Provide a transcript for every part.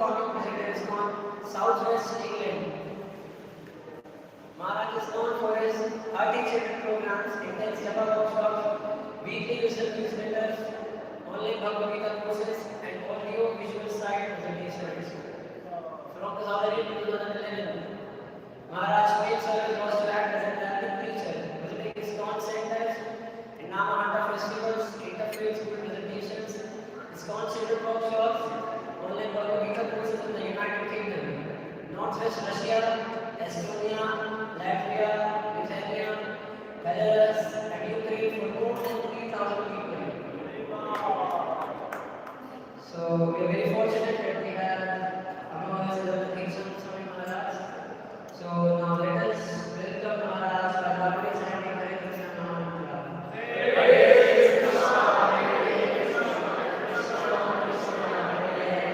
founding president is called Southwest England. Maharaj is known for his hearty children programs, intense Japa workshops, weekly wisdom newsletters, online Bhagavad Gita courses, and audio visual site presentations. From 2008 to 2011, Maharaj's main service was to act as a traveling preacher, visiting ISKCON centers, in Namahanta festivals, interfaith school presentations, ISKCON children workshops, online Bhagavad Gita courses in the United Kingdom, Northwest Russia, Estonia, Latvia, Lithuania, Belarus, and Ukraine for more than 3,000 people. So we are very fortunate that we have among us the King Swami Maharaj. So now let us welcome Maharaj by already standing Hare Krishna Mahamantra. Hare Krishna, Hare Krishna, Krishna Krishna, Hare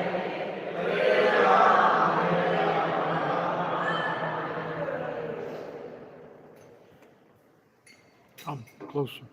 Rama, Hare Rama. Come closer.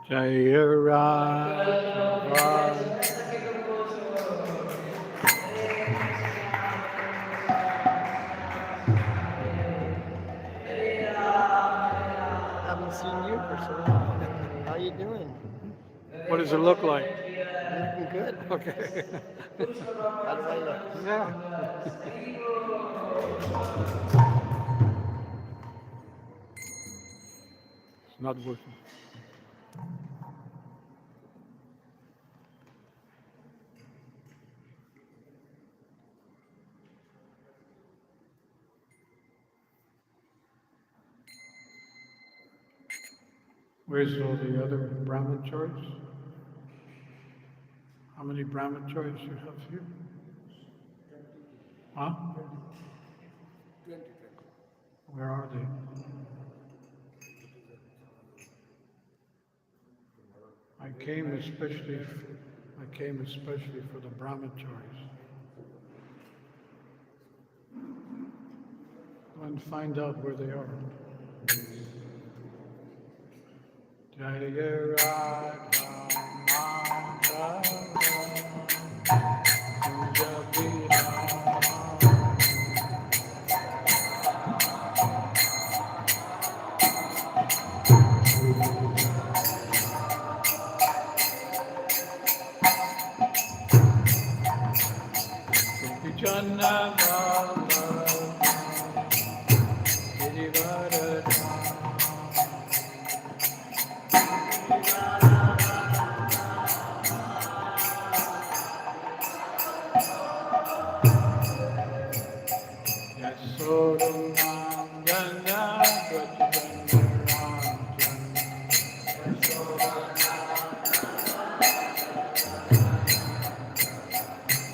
Jaya Radha. Haven't seen you for so long. How you doing? What does it look like? Looking good. Okay. How do I look? Yeah. It's not working. Where's all the other brahmacharis? How many brahmacharis you have here? Huh? 20. Where are they? I came especially for the brahmacharis. Go and find out where they are. Jaya Radha Madhava Kunja Janna Baba Girivaradha Yasodhanandana Vajjanarajana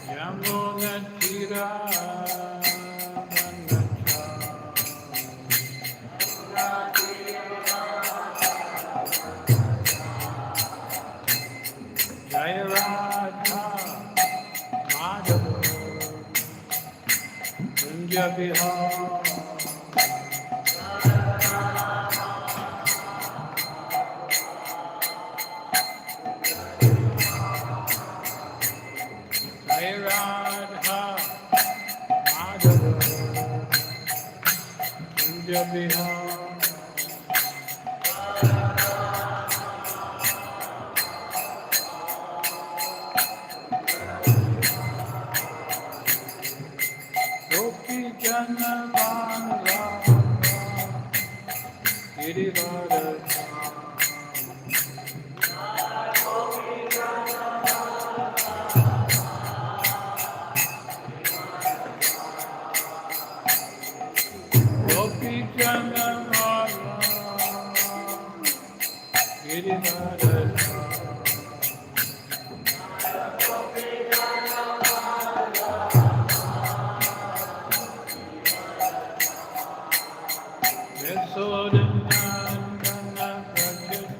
Yamuna Dhira Jaya Radha Madhava Kunja Vihara Jaya Radha Madhava Kunja Vihara Gopi Jana Bala Girivaradha Gopi Jana Bala Girivaradha Yasodhanandana Vajjanarajana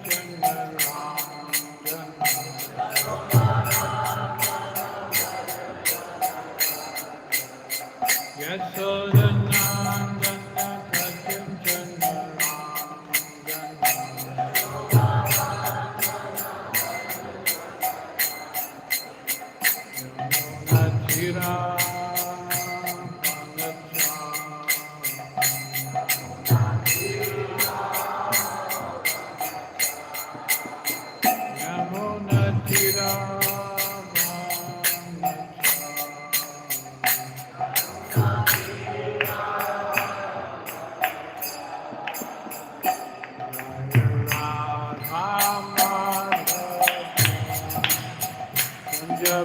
Where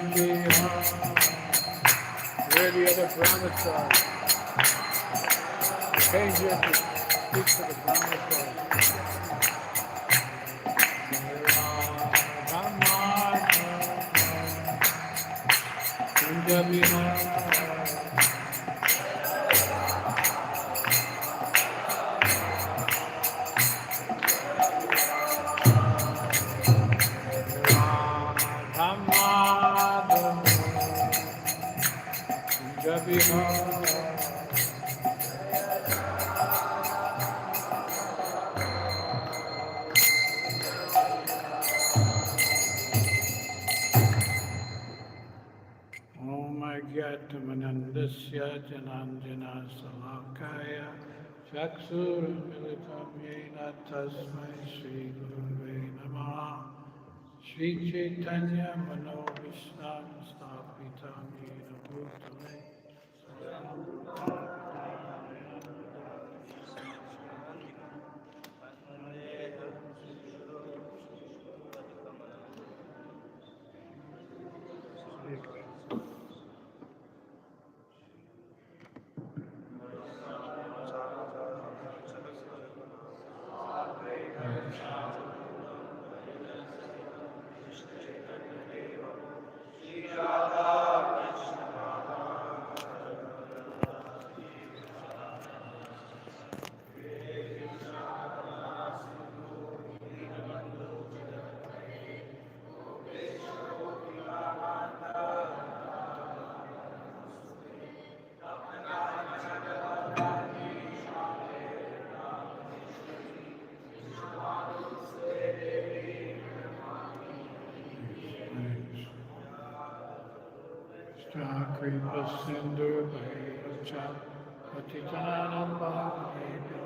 the other brahmacharis? I came here to speak to the brahmacharis. Manandasya Jananjana Salakaya Chaksurmilitam Yena Tasmai Shri Gurave Namaha Shri Chaitanya Manobhishnam Stapitam Yena Bhutale Kripa Sindhu Bhaivacha Patitanam Bhagavito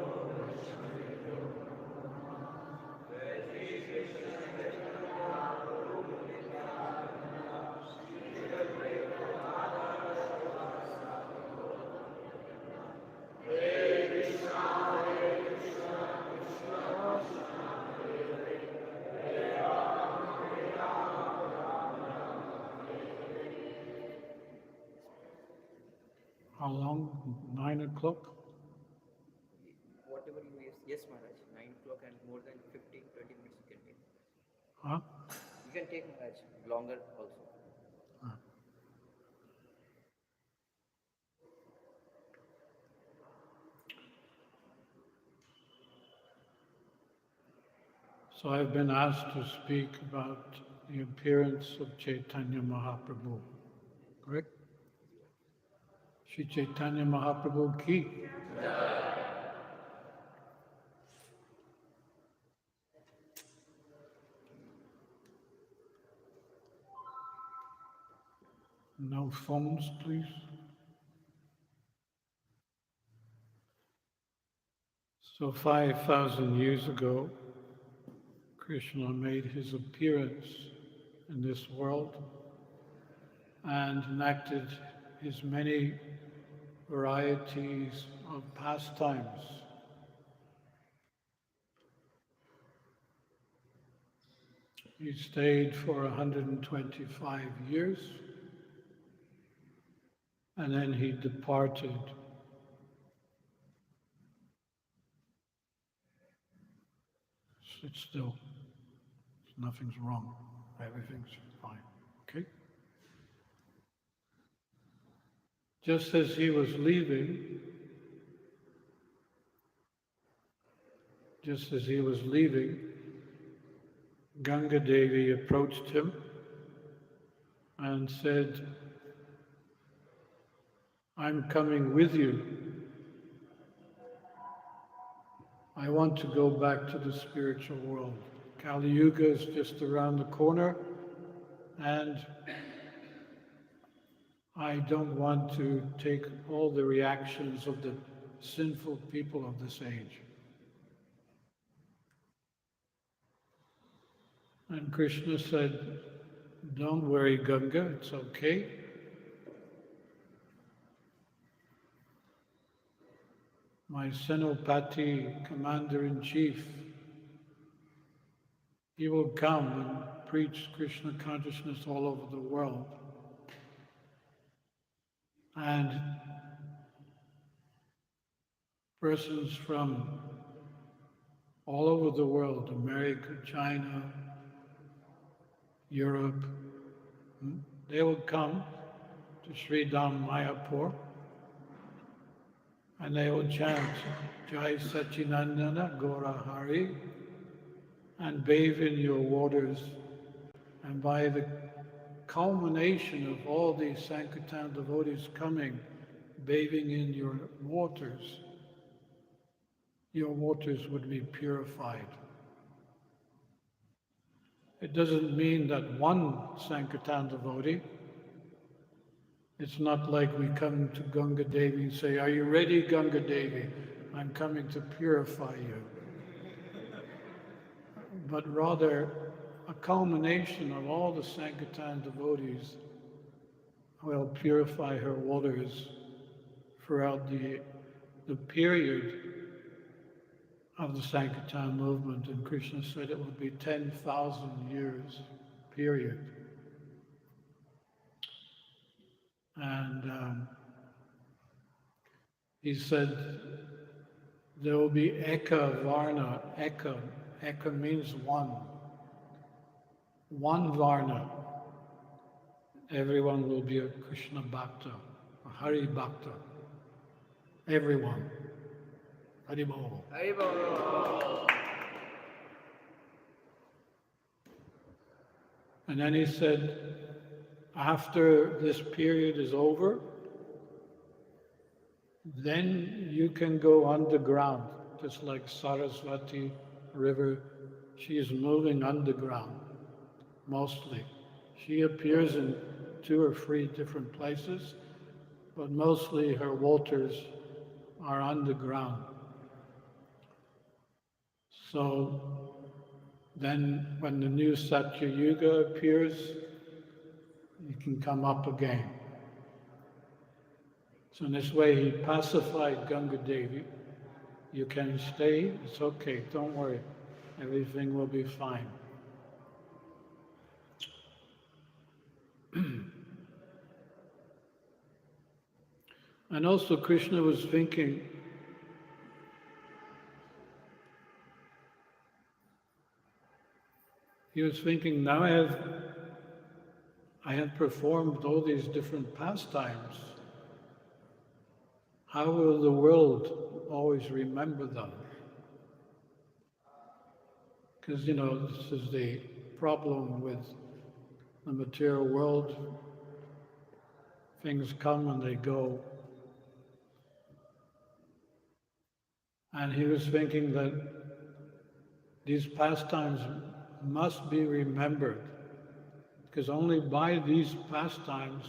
How long? 9 o'clock? Whatever you yes, Maharaj. 9 o'clock and more than 15, 20 minutes you can take. Huh? You can take, Maharaj, longer also. So I've been asked to speak about the appearance of Chaitanya Mahaprabhu, correct? Shri Chaitanya Mahaprabhu ki. No phones, please. So 5,000 years ago, Krishna made his appearance in this world and enacted his many varieties of pastimes. He stayed for 125 years and then he departed. Sit still. Nothing's wrong. Everything's fine. Okay? Just as he was leaving, Ganga Devi approached him and said, I'm coming with you. I want to go back to the spiritual world. Kali Yuga is just around the corner, and I don't want to take all the reactions of the sinful people of this age. And Krishna said, don't worry, Ganga, it's okay. My Senopati, Commander-in-Chief, he will come and preach Krishna consciousness all over the world. And persons from all over the world, America, China, Europe, they will come to Sri Dham Mayapur and they will chant Jai Sachinandana Gaura Hari and bathe in your waters. And by the culmination of all these Sankirtan devotees coming, bathing in your waters would be purified. It doesn't mean that one Sankirtan devotee, it's not like we come to Ganga Devi and say, are you ready, Ganga Devi? I'm coming to purify you. But rather, a culmination of all the Sankirtan devotees will purify her waters throughout the period of the Sankirtan movement. And Krishna said it would be 10,000 years period. And he said there will be Eka Varna. Eka means one. One Varna. Everyone will be a Krishna Bhakta, a Hari Bhakta. Everyone. Hari Bol. And then he said, after this period is over, then you can go underground, just like Saraswati River. She is moving underground, mostly. She appears in 2 or 3 different places, but mostly her waters are underground. So then when the new Satya Yuga appears, you can come up again. So in this way he pacified Ganga Devi. You can stay, it's okay, don't worry, everything will be fine. And also Krishna was thinking, now I have performed all these different pastimes. How will the world always remember them? Because, this is the problem with the material world. Things come and they go. And he was thinking that these pastimes must be remembered, because only by these pastimes,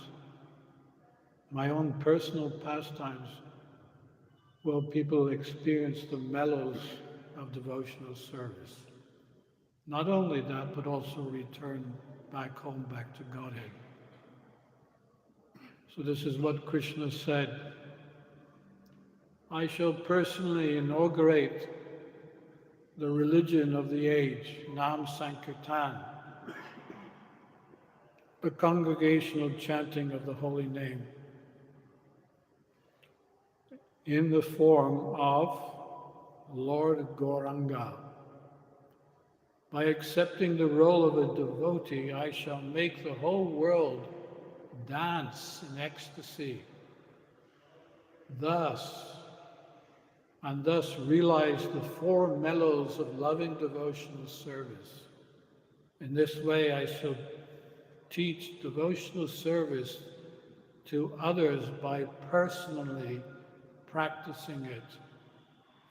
my own personal pastimes, will people experience the mellows of devotional service. Not only that, but also return back home, back to Godhead. So this is what Krishna said. I shall personally inaugurate the religion of the age, Nam Sankirtan, the congregational chanting of the holy name, in the form of Lord Gauranga. By accepting the role of a devotee, I shall make the whole world dance in ecstasy. Thus realize the 4 mellows of loving devotional service. In this way I shall teach devotional service to others by personally practicing it.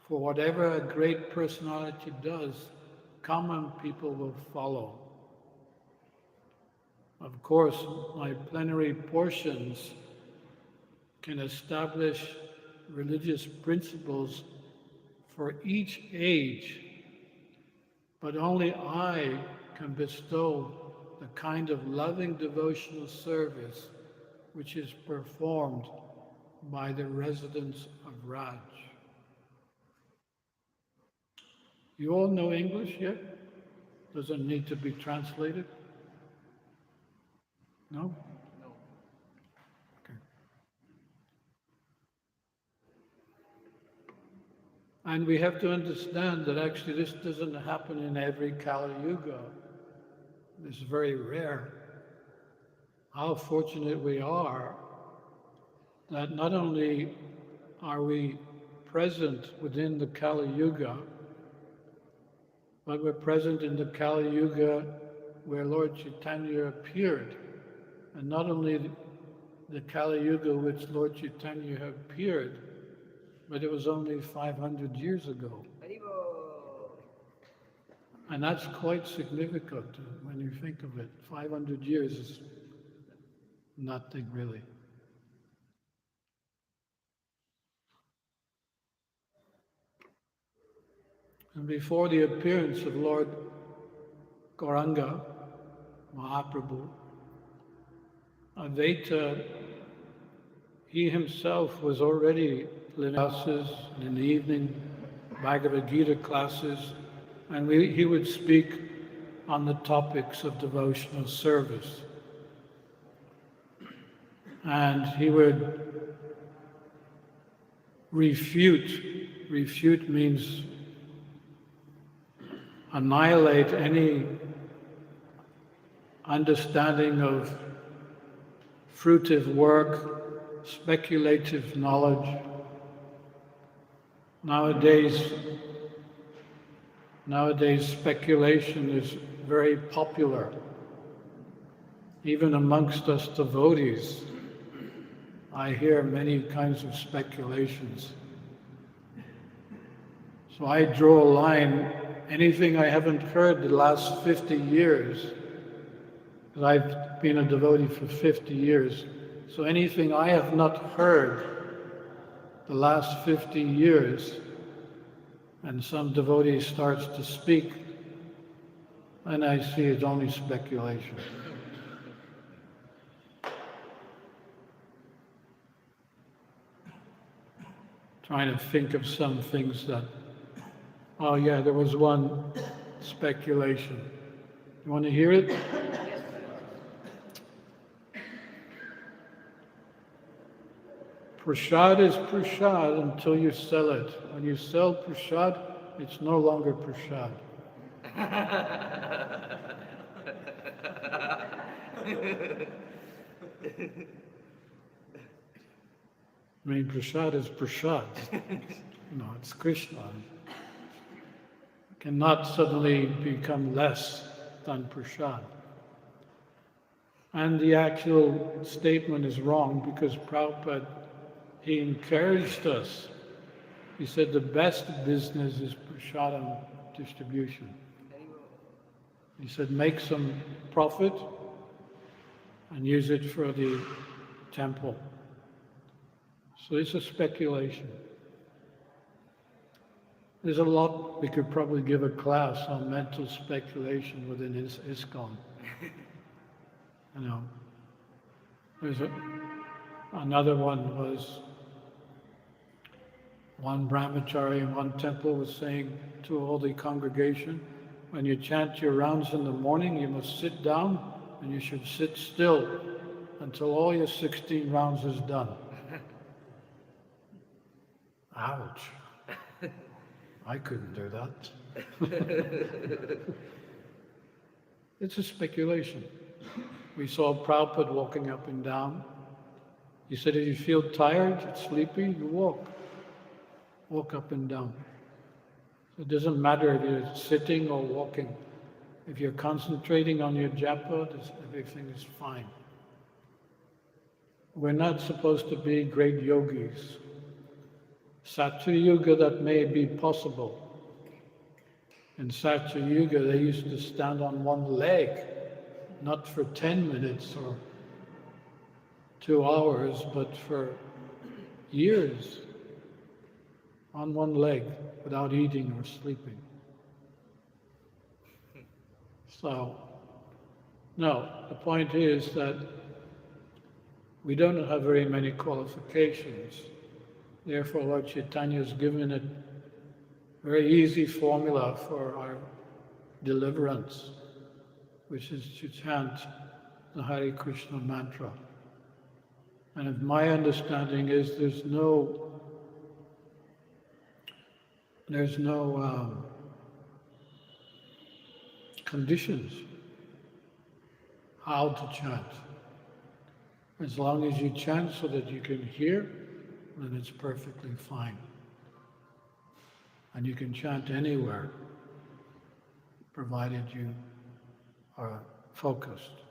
For whatever a great personality does, common people will follow. Of course, my plenary portions can establish religious principles for each age, but only I can bestow the kind of loving devotional service which is performed by the residents of Raj. You all know English yet? Does it need to be translated? No? No. Okay. And we have to understand that actually this doesn't happen in every Kali Yuga. It's very rare. How fortunate we are that not only are we present within the Kali Yuga, but we're present in the Kali Yuga where Lord Chaitanya appeared. And not only the Kali Yuga which Lord Chaitanya appeared, but it was only 500 years ago. Haribo. And that's quite significant when you think of it. 500 years is nothing really. And before the appearance of Lord Gauranga Mahaprabhu, Advaita, he himself was already living classes, and in the evening Bhagavad Gita classes, and he would speak on the topics of devotional service. And he would refute means annihilate any understanding of fruitive work, speculative knowledge. Nowadays speculation is very popular, even amongst us devotees. I hear many kinds of speculations. So I draw a line, anything I haven't heard the last 50 years, because I've been a devotee for 50 years, so anything I have not heard the last 50 years, and some devotee starts to speak, and I see it's only speculation. Trying to think of some things that, oh yeah, there was one speculation. You want to hear it? Prasad is prasad until you sell it. When you sell prasad, it's no longer prasad. I mean, prasad is prasad. It's Krishna. It cannot suddenly become less than prasad. And the actual statement is wrong because Prabhupada, he encouraged us. He said the best business is prasadam distribution. He said make some profit and use it for the temple. So it's a speculation. There's a lot, we could probably give a class on mental speculation within ISKCON. There's another one was, one brahmachari in one temple was saying to all the congregation, when you chant your rounds in the morning, you must sit down and you should sit still until all your 16 rounds is done. Ouch. I couldn't do that. It's a speculation. We saw Prabhupada walking up and down. He said, if you feel tired, sleepy, you walk. Walk up and down. It doesn't matter if you're sitting or walking. If you're concentrating on your japa, everything is fine. We're not supposed to be great yogis. Satya Yuga, that may be possible. In Satya Yuga, they used to stand on one leg, not for 10 minutes or 2 hours, but for years, on one leg, without eating or sleeping. So, no, the point is that we don't have very many qualifications. Therefore, Lord Chaitanya has given a very easy formula for our deliverance, which is to chant the Hare Krishna mantra. And my understanding is there's no there's no conditions how to chant. As long as you chant so that you can hear, then it's perfectly fine. And you can chant anywhere, provided you are focused.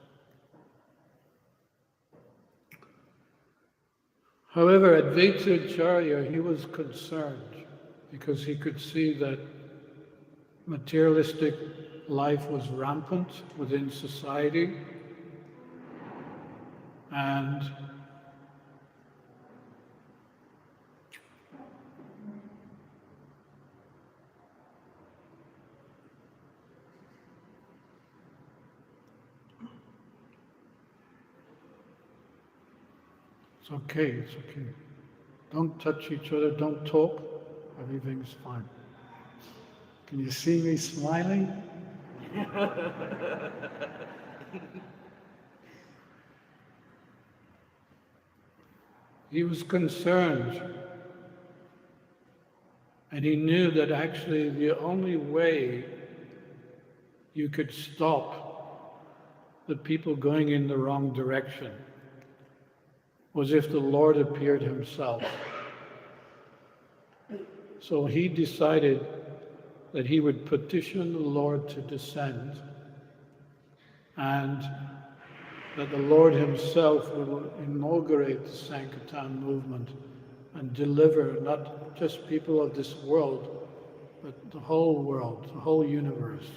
However, Advaita Acharya, he was concerned because he could see that materialistic life was rampant within society, and it's okay. Don't touch each other, don't talk, everything's fine. Can you see me smiling? He was concerned, and he knew that actually the only way you could stop the people going in the wrong direction was if the Lord appeared himself. So he decided that he would petition the Lord to descend, and that the Lord himself will inaugurate the Sankirtan movement and deliver not just people of this world, but the whole world, the whole universe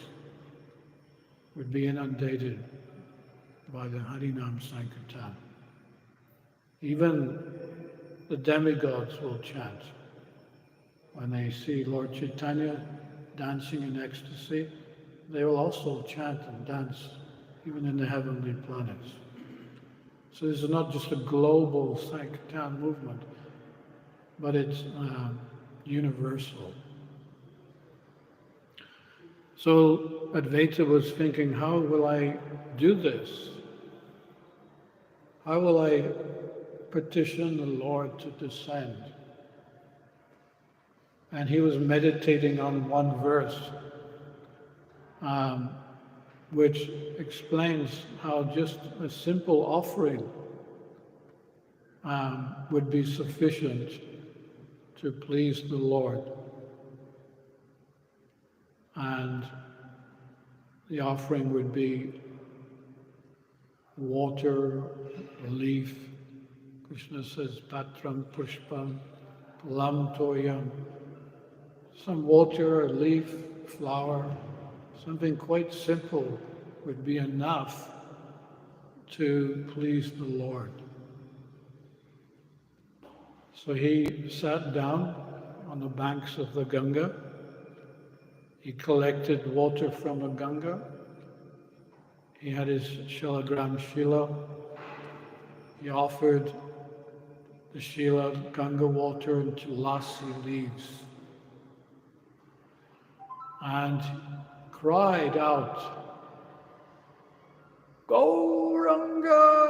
would be inundated by the Harinam Sankirtan. Even the demigods will chant. When they see Lord Chaitanya dancing in ecstasy, they will also chant and dance, even in the heavenly planets. So this is not just a global Sankirtan movement, but it's universal. So Advaita was thinking, how will I do this? How will I petition the Lord to descend? And he was meditating on one verse, which explains how just a simple offering would be sufficient to please the Lord. And the offering would be water, a leaf. Krishna says, patram pushpam palam toyam. Some water, a leaf, flower, something quite simple would be enough to please the Lord. So he sat down on the banks of the Ganga. He collected water from the Ganga. He had his Shalagram Shila. He offered the Shila Ganga water into lassi leaves and cried out, Gauranga!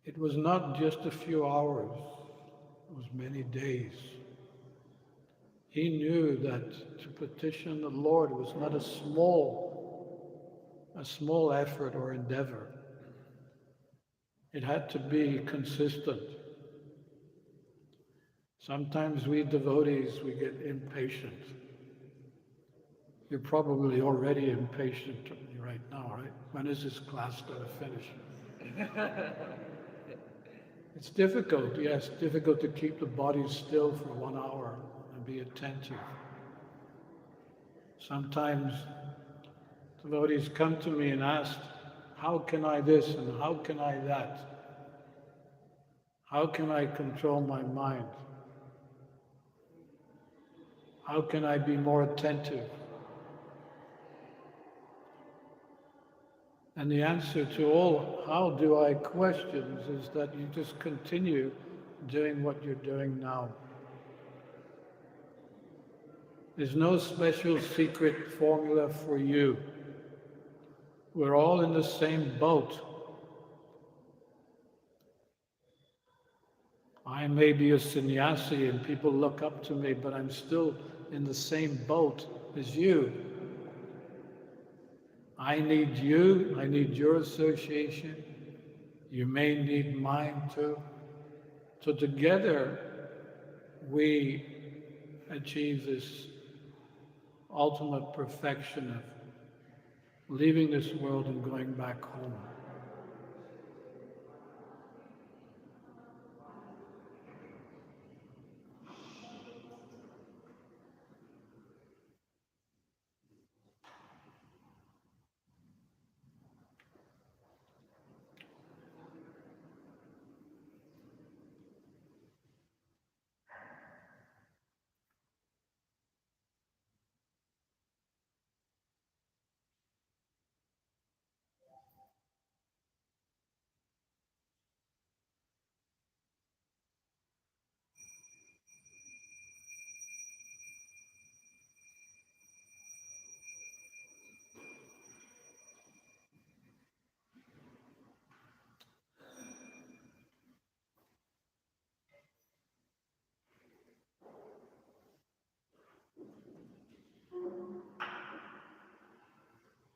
It was not just a few hours, it was many days. He knew that to petition the Lord was not a small effort or endeavor. It had to be consistent. Sometimes we devotees, we get impatient. You're probably already impatient right now, right? When is this class going to finish? It's difficult, yes, difficult to keep the body still for 1 hour and be attentive. Sometimes devotees come to me and ask, how can I this and how can I that? How can I control my mind? How can I be more attentive? And the answer to all how do I questions is that you just continue doing what you're doing now. There's no special secret formula for you. We're all in the same boat. I may be a sannyasi and people look up to me, but I'm still in the same boat as you. I need you, I need your association. You may need mine too. So together we achieve this ultimate perfection of leaving this world and going back home.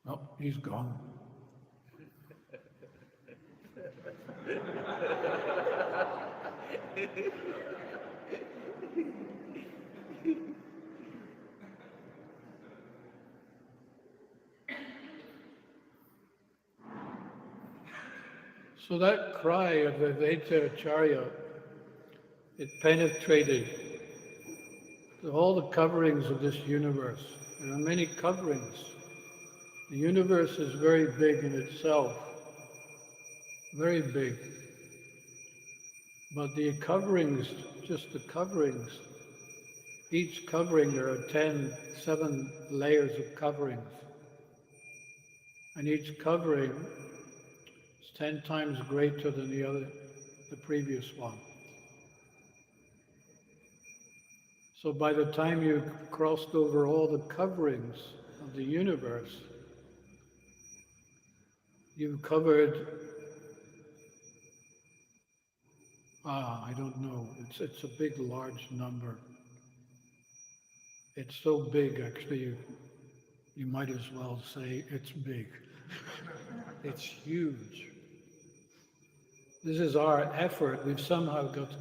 Oh, he's gone. So that cry of Advaita Acharya, it penetrated all the coverings of this universe. There are many coverings. The universe is very big in itself, very big. But the coverings, just the coverings, each covering there are 7 layers of coverings. And each covering is 10 times greater than the previous one. So by the time you crossed over all the coverings of the universe, you've covered, I don't know, it's a big, large number. It's so big, actually, you might as well say it's big. It's huge. This is our effort. We've somehow got to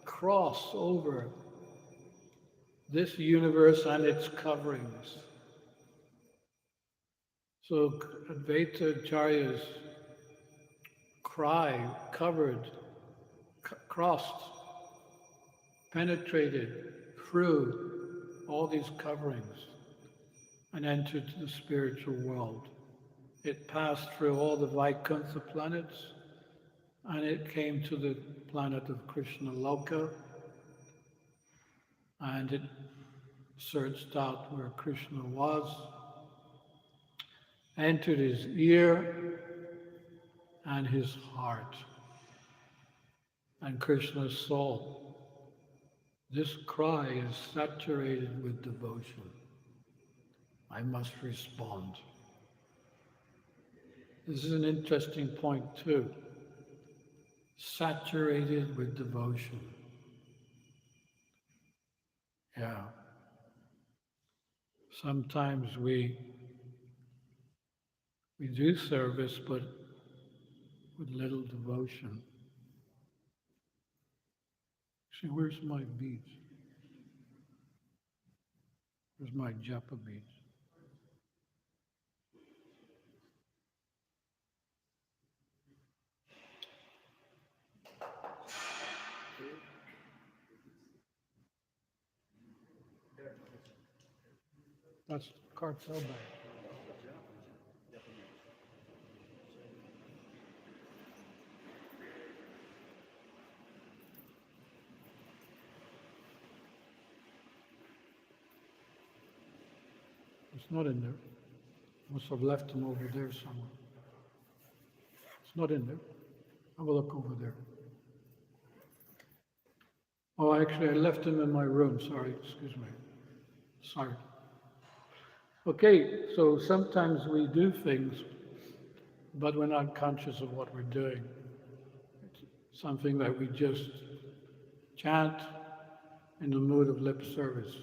cross over this universe and its coverings. So Advaita Acharya's cry covered, crossed, penetrated through all these coverings and entered the spiritual world. It passed through all the Vaikuntha planets and it came to the planet of Krishna Loka, and it searched out where Krishna was, entered his ear and his heart. And Krishna's soul, this cry is saturated with devotion. I must respond. This is an interesting point too. Saturated with devotion. Yeah. Sometimes we do service, but with little devotion. See, where's my beads? Where's my japa beads? That's cartel bag. It's not in there. Must have left them over there somewhere. not in there. Have a look over there. Oh, actually, I left them in my room. Sorry, excuse me. Sorry. Okay, so sometimes we do things, but we're not conscious of what we're doing. It's something that we just chant in the mood of lip service.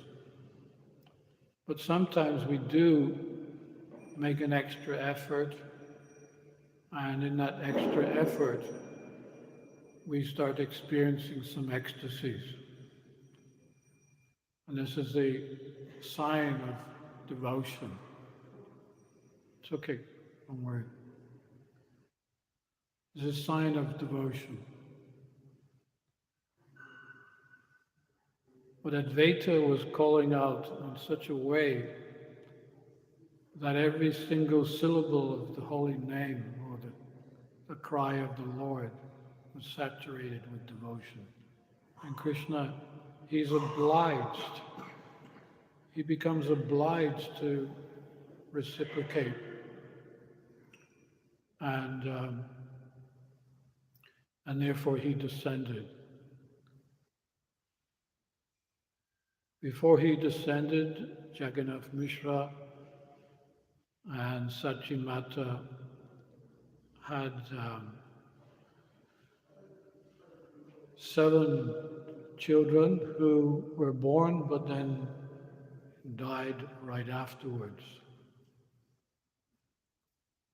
But sometimes we do make an extra effort, and in that extra effort, we start experiencing some ecstasies. And this is a sign of devotion. It's okay, don't worry. It's a sign of devotion. But Advaita was calling out in such a way that every single syllable of the holy name or the cry of the Lord was saturated with devotion. And Krishna, he's obliged, he becomes obliged to reciprocate. And therefore he descended. Before he descended, Jagannath Mishra and Sachimata had 7 children who were born but then died right afterwards.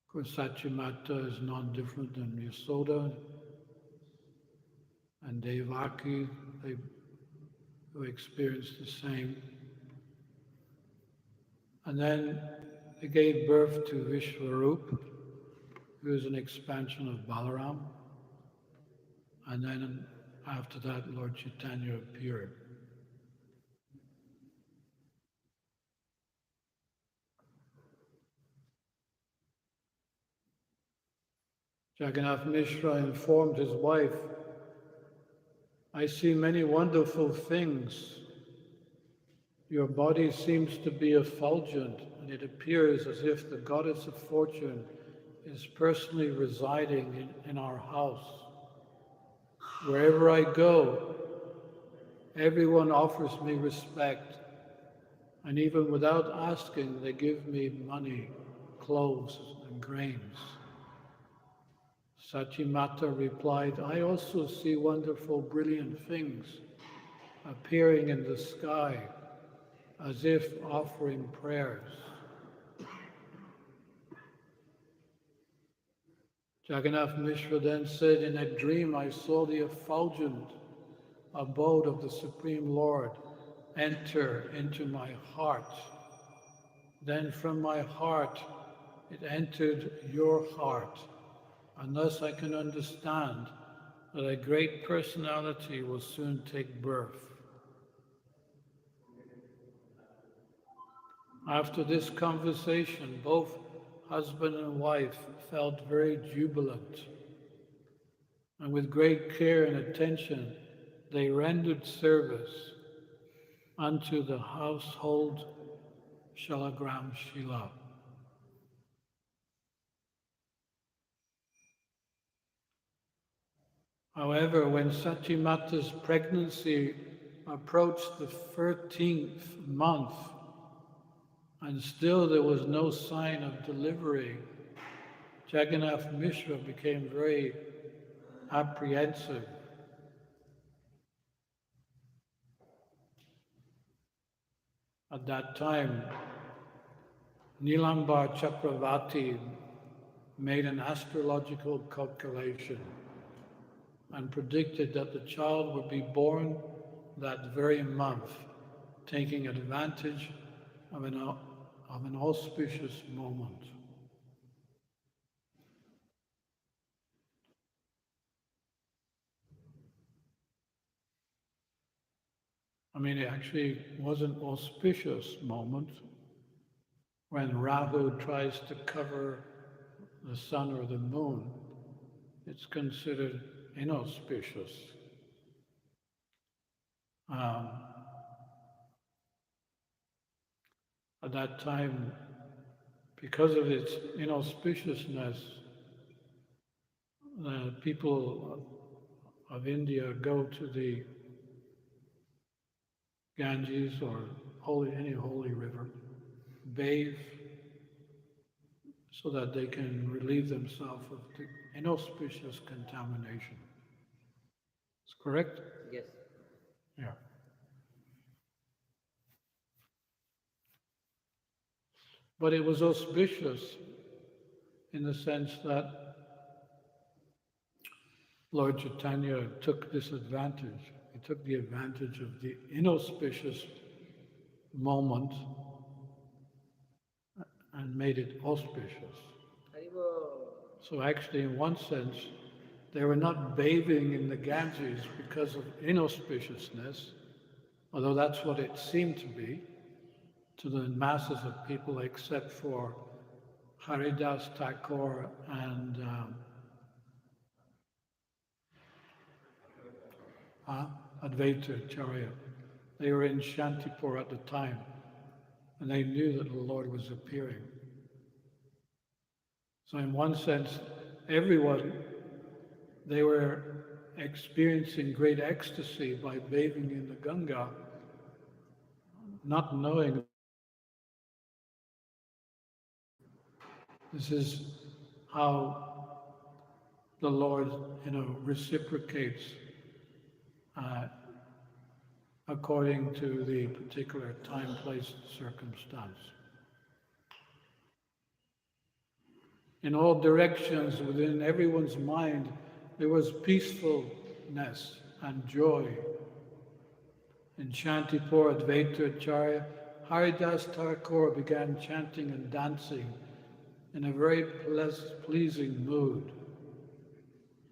Of course, Sachimata is not different than Yasoda and Devaki, who experienced the same. And then they gave birth to Vishwarup, who is an expansion of Balaram. And then after that, Lord Chaitanya appeared. Jagannath Mishra informed his wife, "I see many wonderful things. Your body seems to be effulgent, and it appears as if the goddess of fortune is personally residing in our house. Wherever I go, everyone offers me respect, and even without asking, they give me money, clothes, and grains." Sachimata replied, "I also see wonderful, brilliant things appearing in the sky, as if offering prayers." Jagannath Mishra then said, "In a dream I saw the effulgent abode of the Supreme Lord enter into my heart. Then from my heart it entered your heart, and thus I can understand that a great personality will soon take birth." After this conversation, both husband and wife felt very jubilant, and with great care and attention, they rendered service unto the household Shalagram Shila. However, when Sachimata's pregnancy approached the 13th month, and still there was no sign of delivery, Jagannath Mishra became very apprehensive. At that time, Nilambar Chakravarti made an astrological calculation and predicted that the child would be born that very month, taking advantage of an auspicious moment. I mean, it actually was an auspicious moment when Rahu tries to cover the sun or the moon. It's considered inauspicious. At that time, because of its inauspiciousness, people of India go to the Ganges or any holy river, bathe so that they can relieve themselves of the inauspicious contamination. Is correct? Yes. Yeah. But it was auspicious in the sense that Lord Chaitanya took this advantage. He took the advantage of the inauspicious moment and made it auspicious. Haribo. So actually, in one sense, they were not bathing in the Ganges because of inauspiciousness, although that's what it seemed to be to the masses of people except for Haridas Thakur and Advaita Acharya. They were in Shantipur at the time, and they knew that the Lord was appearing. So in one sense, everyone, they were experiencing great ecstasy by bathing in the Ganga, not knowing this is how the Lord, reciprocates according to the particular time, place, circumstance. In all directions, within everyone's mind, there was peacefulness and joy. In Shantipur, Advaita Acharya, Haridas Thakur began chanting and dancing in a very pleasing mood.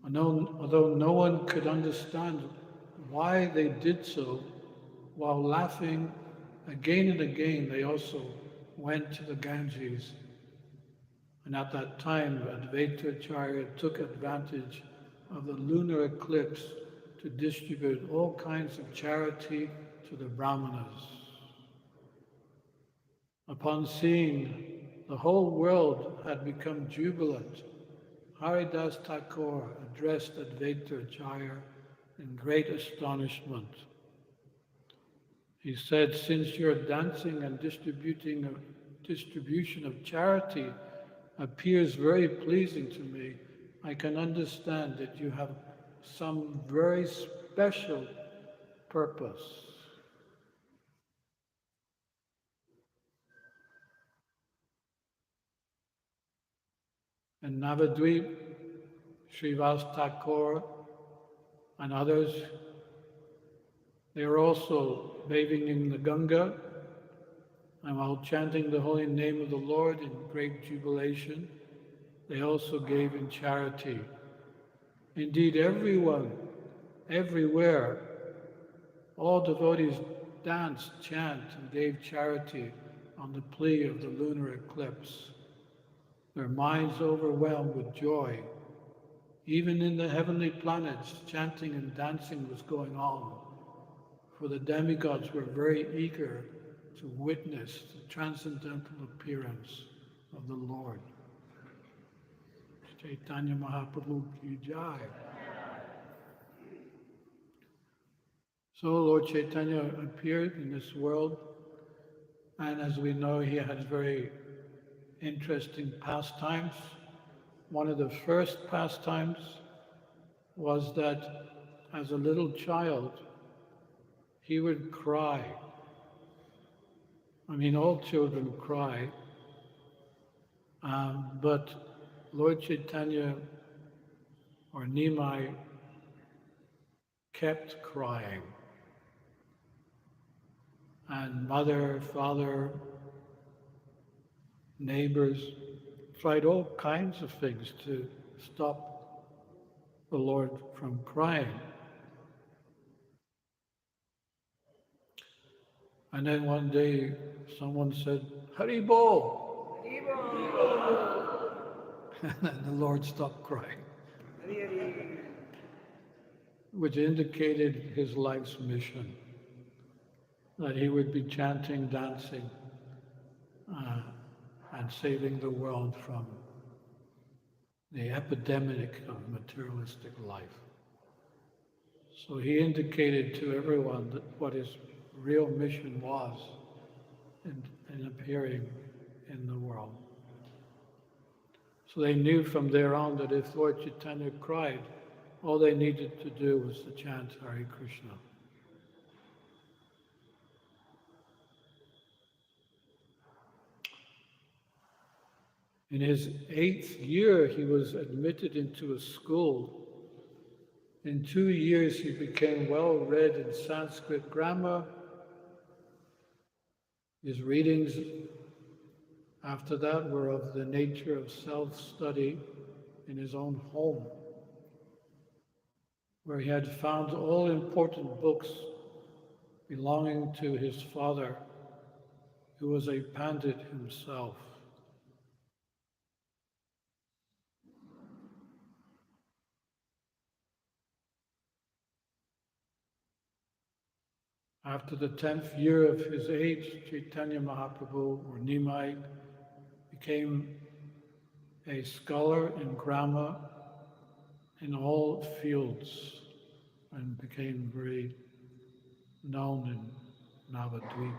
Although no one could understand why they did so, while laughing again and again, they also went to the Ganges. And at that time, Advaita Acharya took advantage of the lunar eclipse to distribute all kinds of charity to the Brahmanas. Upon seeing the whole world had become jubilant, Haridas Thakur addressed Advaita Acharya in great astonishment. He said, since your dancing and distribution of charity appears very pleasing to me, I can understand that you have some very special purpose. In Navadvip, Srivas Thakur and others, they were also bathing in the Ganga, and while chanting the holy name of the Lord in great jubilation, they also gave in charity. Indeed, everyone, everywhere, all devotees danced, chant, and gave charity on the plea of the lunar eclipse. Their minds overwhelmed with joy. Even in the heavenly planets, chanting and dancing was going on, for the demigods were very eager to witness the transcendental appearance of the Lord. Chaitanya Mahaprabhu ki jai. So Lord Chaitanya appeared in this world, and as we know, he had very interesting pastimes. One of the first pastimes was that as a little child, he would cry. I mean, all children cry, but Lord Chaitanya or Nimai kept crying. And mother, father, neighbors tried all kinds of things to stop the Lord from crying. And then one day someone said, Haribo! Haribo! And then the Lord stopped crying, Hari. which indicated his life's mission, that he would be chanting, dancing, and saving the world from the epidemic of materialistic life. So he indicated to everyone that what his real mission was in appearing in the world. So they knew from there on that if Lord Chaitanya cried, all they needed to do was to chant Hare Krishna. In his 8th year, he was admitted into a school. In 2 years, he became well read in Sanskrit grammar. His readings after that were of the nature of self-study in his own home, where he had found all important books belonging to his father, who was a pandit himself. After the 10th year of his age, Chaitanya Mahaprabhu, or Nimai, became a scholar in grammar in all fields and became very known in Navadvip.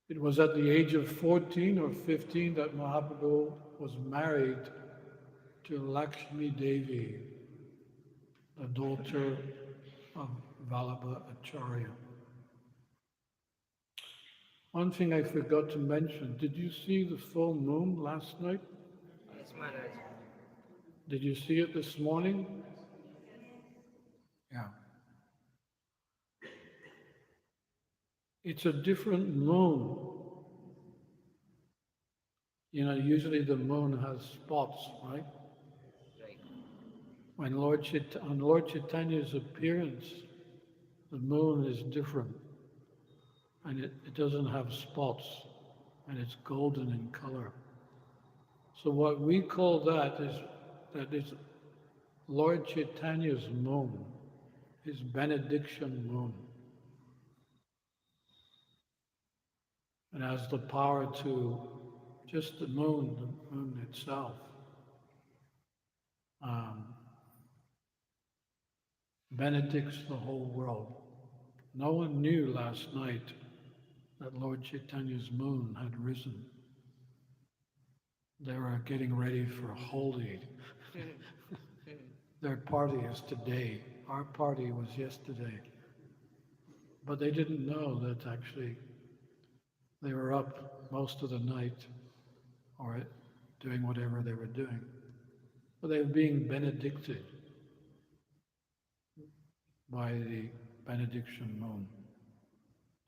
It was at the age of 14 or 15 that Mahaprabhu was married to Lakshmi Devi, the daughter of Vallabha Acharya. One thing I forgot to mention, did you see the full moon last night? Yes, Maharaj. Did you see it this morning? Yeah. It's a different moon. You know, usually the moon has spots, right? Right. On Lord Chaitanya's appearance, the moon is different. And it doesn't have spots, and it's golden in color. So what we call that is Lord Chaitanya's moon, his benediction moon. And has the power to, just the moon itself, benedicts the whole world. No one knew last night that Lord Chaitanya's moon had risen. They were getting ready for Holi. Their party is today. Our party was yesterday. But they didn't know that actually they were up most of the night or doing whatever they were doing. But they were being benedicted by the benediction moon.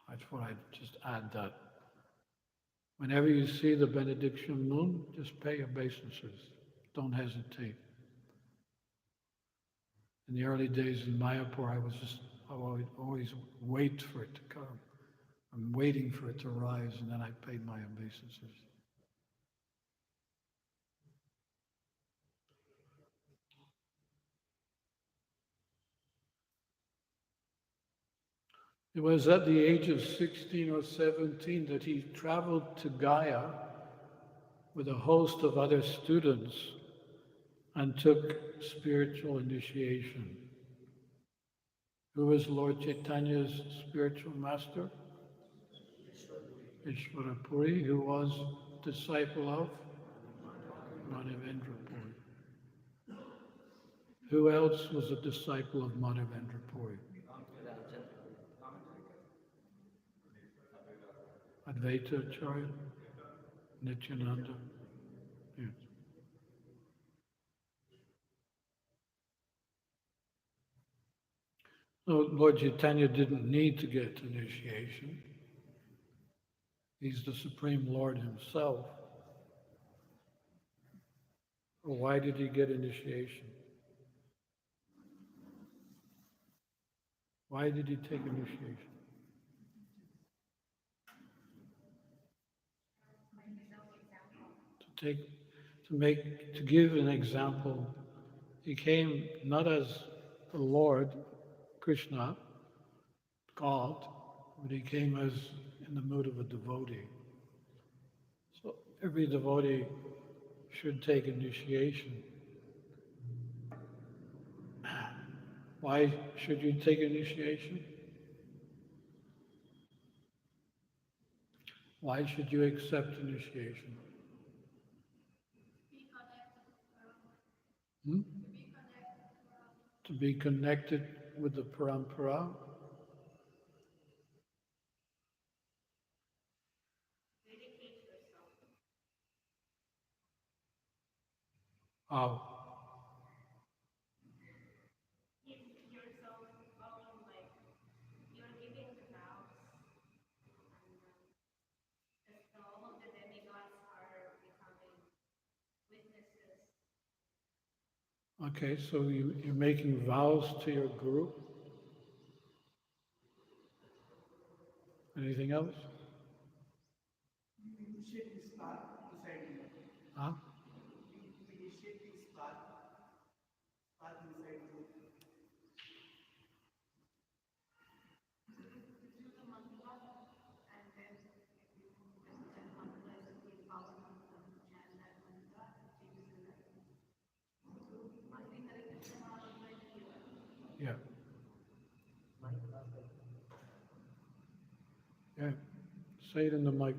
I thought I'd just add that. Whenever you see the benediction moon, just pay obeisances. Don't hesitate. In the early days in Mayapur, I would always wait for it to come. I'm waiting for it to rise, and then I paid my obeisances. It was at the age of 16 or 17 that he traveled to Gaya with a host of other students and took spiritual initiation. Who was Lord Chaitanya's spiritual master? Ishvara Puri, who was disciple of Madhavendra Puri. Who else was a disciple of Madhavendra Puri? Advaita Acharya, Nityananda. Yes. So Lord Chaitanya didn't need to get initiation. He's the Supreme Lord himself. Well, why did he get initiation? Why did he take initiation? To give an example, he came not as the Lord, Krishna, God, but he came as in the mood of a devotee. So every devotee should take initiation. Why should you take initiation? Why should you accept initiation? Hmm? To be connected with the parampara. How? Okay, so you're making vows to your guru. Anything else? You initiate this path beside you. Huh? You initiate this path beside you. Yeah. Yeah. Say it in the mic.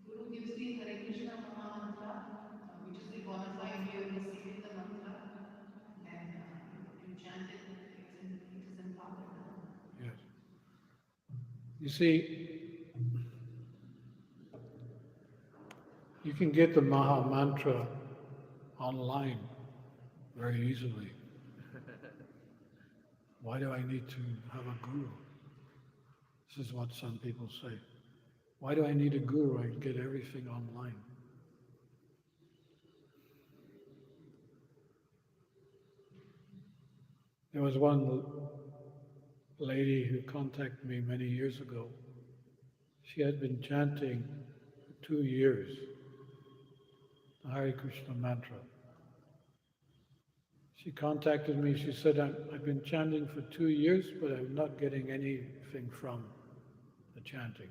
Guru gives the Hare Krishna Maha Mantra, which is the bona fide way of receiving the mantra. Then you chant it, it is imparted. Yes. You see, you can get the Maha Mantra online very easily. Why do I need to have a guru? This is what some people say. Why do I need a guru? I can get everything online. There was one lady who contacted me many years ago. She had been chanting for 2 years the Hare Krishna mantra. She contacted me, she said, I've been chanting for 2 years, but I'm not getting anything from the chanting.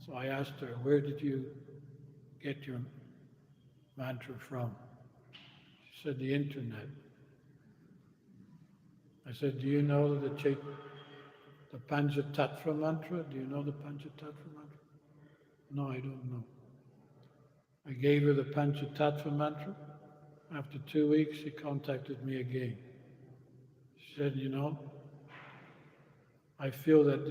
So I asked her, where did you get your mantra from? She said, the internet. I said, do you know the Panchatattva mantra? Do you know the Panchatattva mantra? No, I don't know. I gave her the Panchatattva mantra. After 2 weeks, she contacted me again. She said, you know, I feel that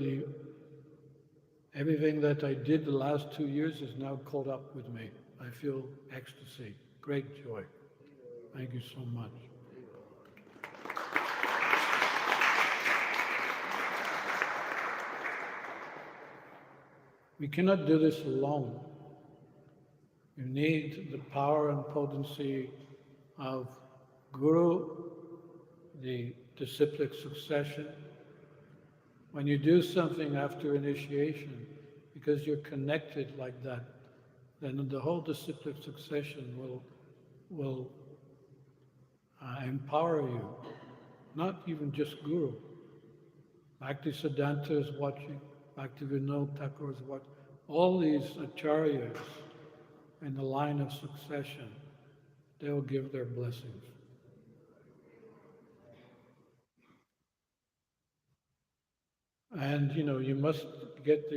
everything that I did the last 2 years is now caught up with me. I feel ecstasy, great joy. Thank you so much. We cannot do this alone. You need the power and potency of Guru, the disciplic succession. When you do something after initiation, because you're connected like that, then the whole disciplic succession will empower you. Not even just Guru. Bhaktisiddhanta is watching, Bhaktivinoda Thakur is watching. All these acharyas in the line of succession, they will give their blessings. And you know, you must get the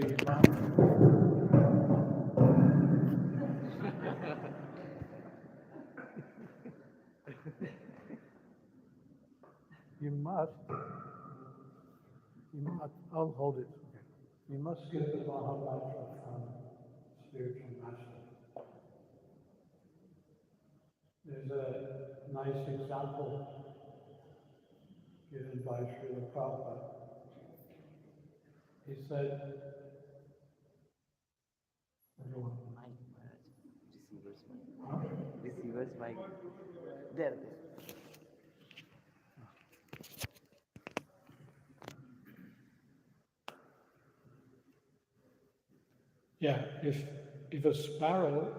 you must, I'll hold it. You must get the Mahamantra from spiritual master. There's a nice example given by Srila Prabhupada. He said, everyone, Mic, Maharaj. Receiver's mic. Receiver's mic. There. yeah, if a sparrow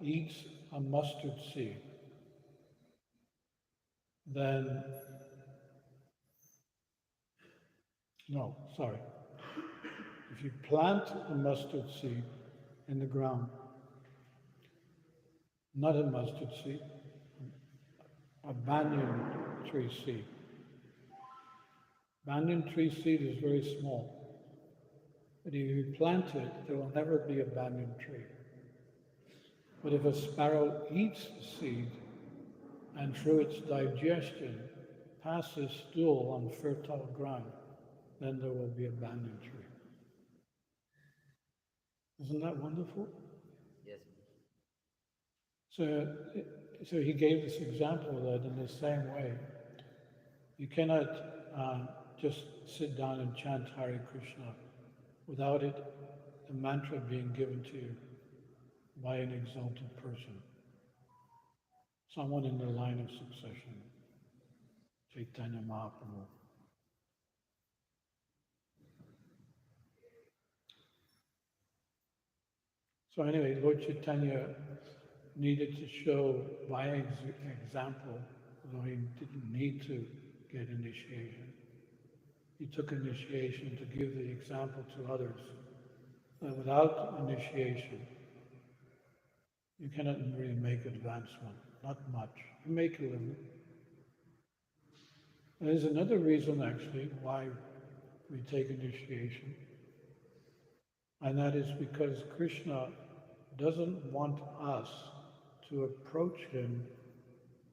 eats a mustard seed, then, no, sorry. If you plant a mustard seed in the ground, not a mustard seed, a banyan tree seed. Banyan tree seed is very small, but if you plant it, there will never be a banyan tree. But if a sparrow eats the seed and through its digestion passes stool on fertile ground, then there will be a banyan tree. Isn't that wonderful? Yes. So he gave this example that in the same way, you cannot just sit down and chant Hare Krishna without it, the mantra being given to you by an exalted person, someone in the line of succession, Chaitanya Mahaprabhu. So anyway, Lord Chaitanya needed to show by example, though he didn't need to get initiation. He took initiation to give the example to others. That without initiation, you cannot really make advancement, not much. You make a little. There's another reason actually why we take initiation, and that is because Krishna doesn't want us to approach him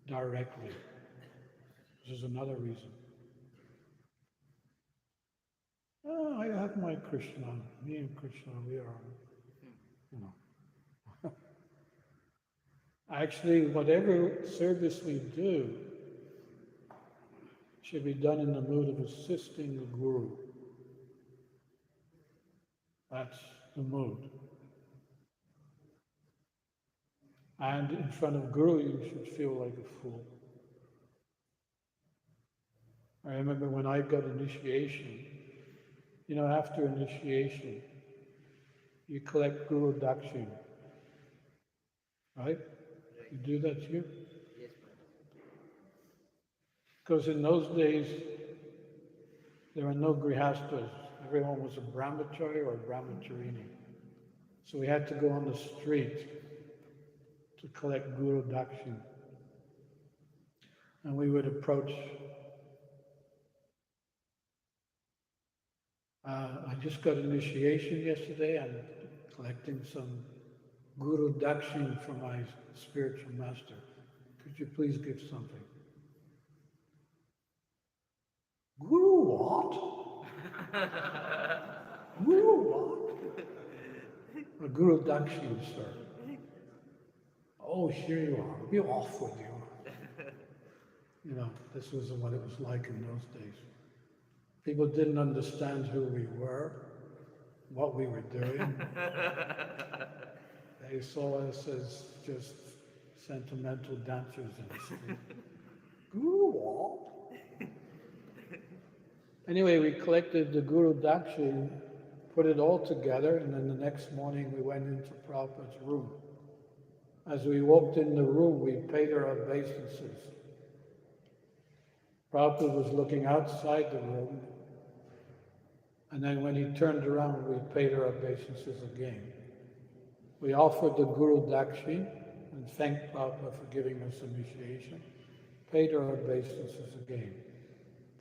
directly. This is another reason. Oh, I have my Krishna. Me and Krishna, we are, you know. Actually, whatever service we do should be done in the mood of assisting the Guru. That's the mood. And in front of Guru, you should feel like a fool. I remember when I got initiation, you know, after initiation, you collect Guru Dakshin, right? You do that here? Yes, Because in those days, there were no grihastas. Everyone was a brahmachari or a brahmacharini. So we had to go on the street to collect Guru Dakshin. And we would approach, I just got initiation yesterday. I'm collecting some Guru Dakshin from my spiritual master. Could you please give something? Guru what? Guru what? A Guru Dakshin, sir. Oh, here you are. Be off with you. You know, this was what it was like in those days. People didn't understand who we were, what we were doing. They saw us as just sentimental dancers in the street. Guru what? Anyway, we collected the Guru Dakshin, put it all together, and then the next morning we went into Prabhupada's room. As we walked in the room, we paid our obeisances. Prabhupada was looking outside the room, and then when he turned around, we paid our obeisances again. We offered the Guru Dakshin and thanked Prabhupada for giving us initiation, paid our obeisances again.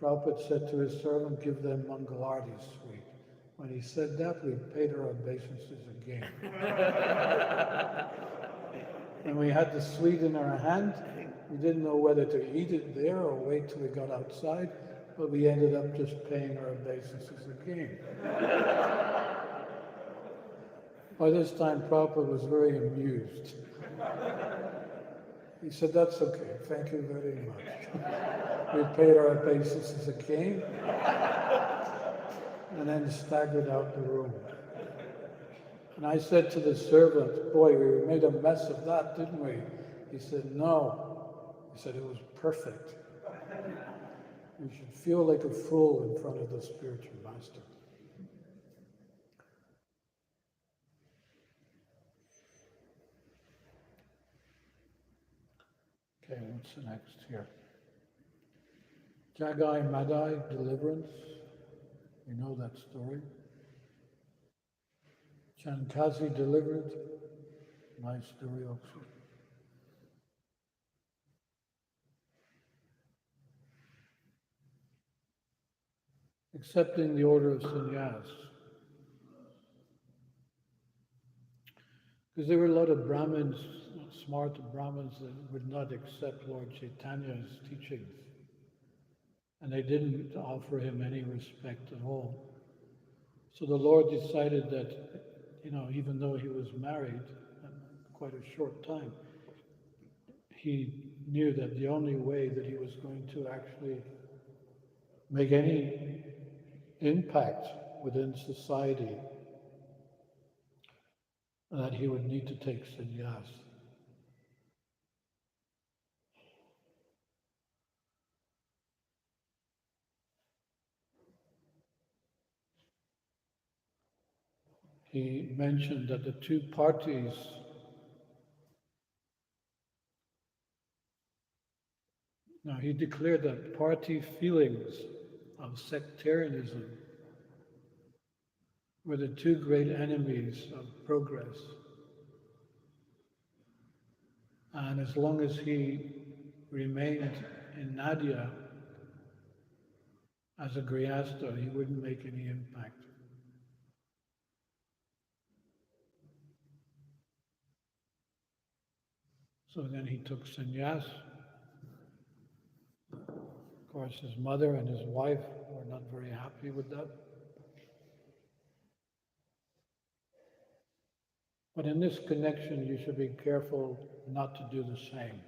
Prabhupada said to his servant, give them Mangalarti sweet. When he said that, we paid our obeisances again. And we had the sweet in our hand. We didn't know whether to eat it there or wait till we got outside, but we ended up just paying our obeisances again. By this time, Prabhupada was very amused. He said, that's okay, thank you very much. We paid our obeisances again, and then staggered out the room. And I said to the servant, boy, we made a mess of that, didn't we? He said, no. He said, it was perfect. You should feel like a fool in front of the spiritual master. Okay, what's the next here? Jagai Madai, deliverance. You know that story. Shankazi delivered. Nice story also. Accepting the order of sannyas. Because there were a lot of Brahmins, smart Brahmins, that would not accept Lord Chaitanya's teachings. And they didn't offer him any respect at all. So the Lord decided that, even though he was married, quite a short time, he knew that the only way that he was going to actually make any impact within society, that he would need to take sannyas. He mentioned that the two parties now he declared that party feelings of sectarianism were the two great enemies of progress. And as long as he remained in Nadia as a Grihastha, he wouldn't make any impact. So then he took sannyas. Of course, his mother and his wife were not very happy with that. But in this connection, you should be careful not to do the same.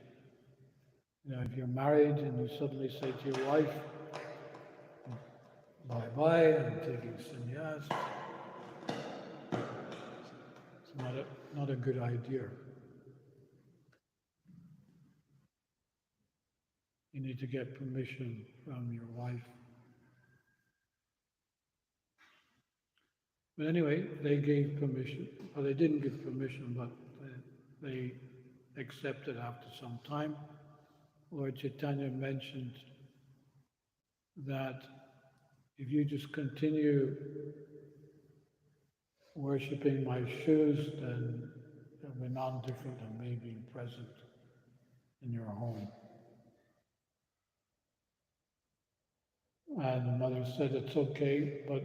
If you're married and you suddenly say to your wife, bye-bye, I'm taking sannyas, it's not a good idea. You need to get permission from your wife. But anyway, they gave permission. Well, they didn't give permission, but they accepted after some time. Lord Chaitanya mentioned that if you just continue worshipping my shoes, then we're not different than me being present in your home. And the mother said, it's okay, but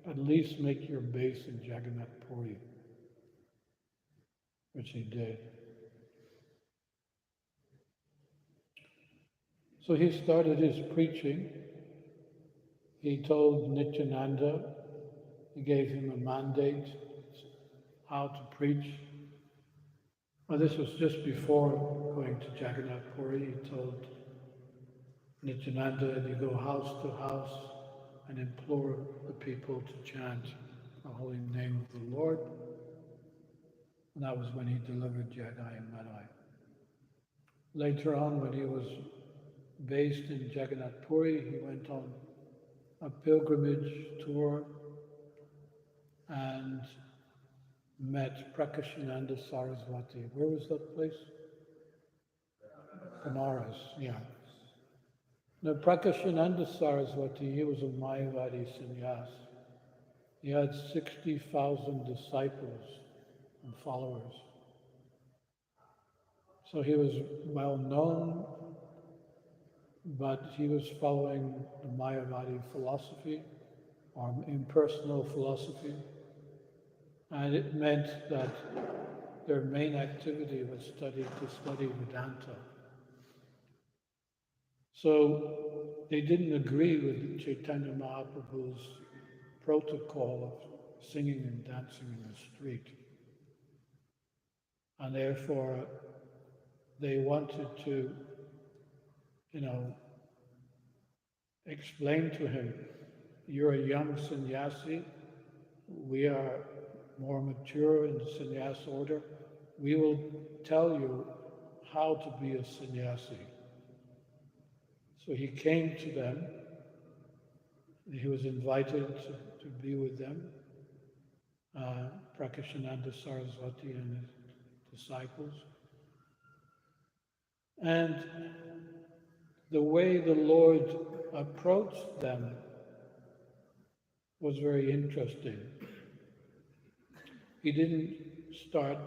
at least make your base in Jagannath Puri, which he did. So he started his preaching. He told Nityananda, he gave him a mandate how to preach. Well, this was just before going to Jagannath Puri. He told Nityananda, you go house to house and implore the people to chant the holy name of the Lord. And that was when he delivered Jagai and Madai. Later on, when he was based in Jagannath Puri, he went on a pilgrimage tour and met Prakashananda Saraswati. Where was that place? Banaras, yeah. Now, Prakashananda Saraswati, he was a Mayavadi sannyas. He had 60,000 disciples and followers. So he was well known, but he was following the Mayavadi philosophy, or impersonal philosophy. And it meant that their main activity was to study Vedanta. So they didn't agree with Chaitanya Mahaprabhu's protocol of singing and dancing in the street. And therefore, they wanted to, explain to him, you're a young sannyasi, we are more mature in the sannyas order, we will tell you how to be a sannyasi. So he came to them, he was invited to be with them, Prakashananda Saraswati and his disciples. And the way the Lord approached them was very interesting. He didn't start,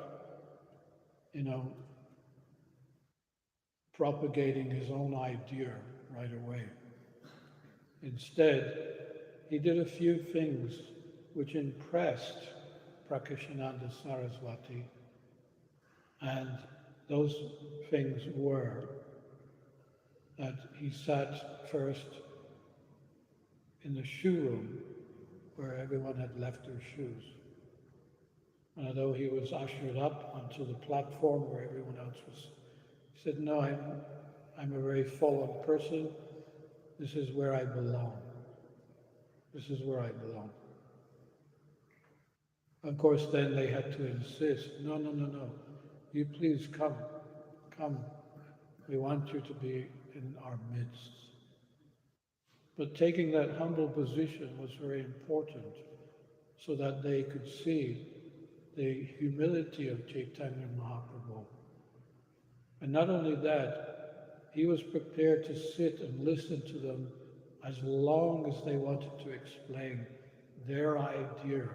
propagating his own idea right away. Instead, he did a few things which impressed Prakashananda Saraswati, and those things were that he sat first in the shoe room where everyone had left their shoes. And although he was ushered up onto the platform where everyone else was, he said, no, I'm a very fallen person. This is where I belong. This is where I belong. Of course, then they had to insist, no. You please come. We want you to be in our midst. But taking that humble position was very important so that they could see the humility of Chaitanya Mahaprabhu. And not only that, he was prepared to sit and listen to them as long as they wanted to explain their idea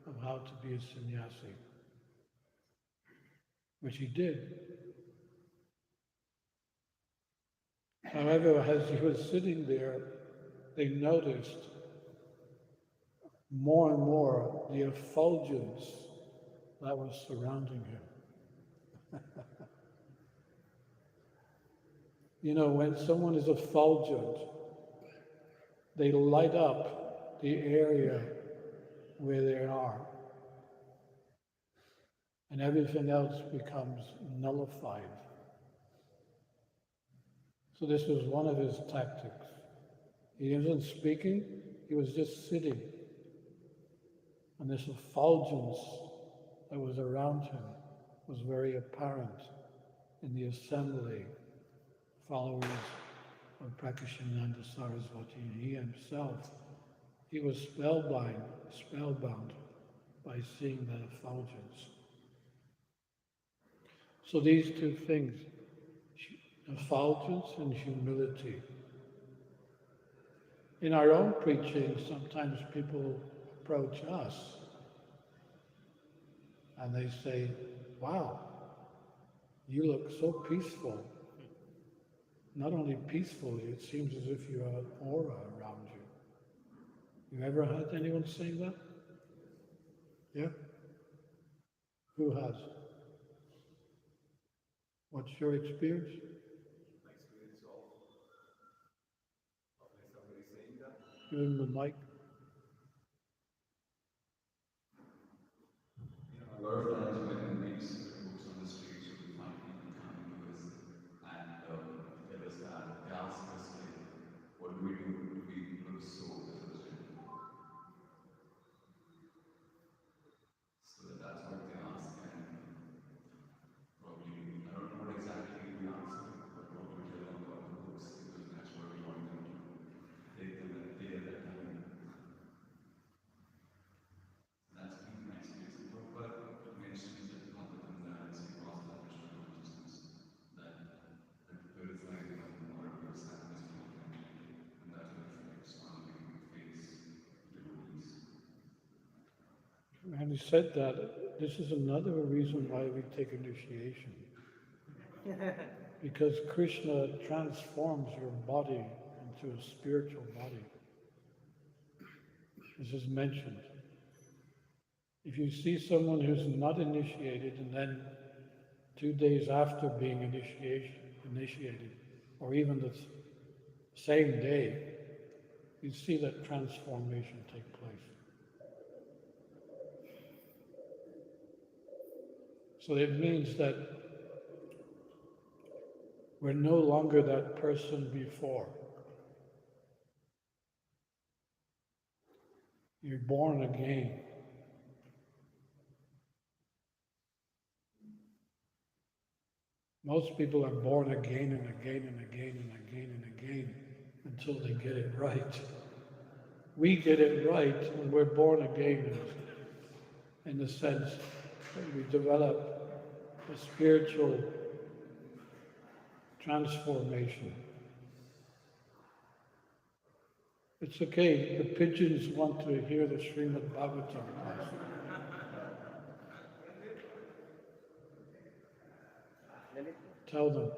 of how to be a sannyasi, which he did. However, as he was sitting there, they noticed more and more the effulgence that was surrounding him. When someone is effulgent, they light up the area where they are, and everything else becomes nullified. So this was one of his tactics. He wasn't speaking, he was just sitting. And this effulgence that was around him was very apparent in the assembly, followers of Prakashananda Saraswati. And he himself, he was spellbound by seeing that effulgence. So these two things, effulgence and humility. In our own preaching, sometimes people approach us and they say, wow, you look so peaceful. Not only peaceful, it seems as if you have an aura around you. You ever had anyone saying that? Yeah? Who has? What's your experience? My experience of somebody saying that. Give him the mic. A lot of times when we distribute books on the streets, we find people coming to us and tell us that they ask us, like, what do we do to be able to sow the first gentleman? So that's what they ask, and probably, I don't know what exactly we answer, but probably tell them about the books because that's what we want them to take them and play at that time. That's been my experience. But mainstream that come with them that it's across the Krishna consciousness that purifies them or sadness from them, and that reflects on the face devotees. Having said that, this is another reason why we take initiation. Because Krishna transforms your body into a spiritual body. This is mentioned. If you see someone who's not initiated and then 2 days after being initiated, or even the same day, you see that transformation take place. So it means that we're no longer that person before. You're born again. Most people are born again and again and again and again and again until they get it right. We get it right when we're born again in the sense that we develop a spiritual transformation. It's okay, the pigeons want to hear the Srimad Bhagavatam. Tell them.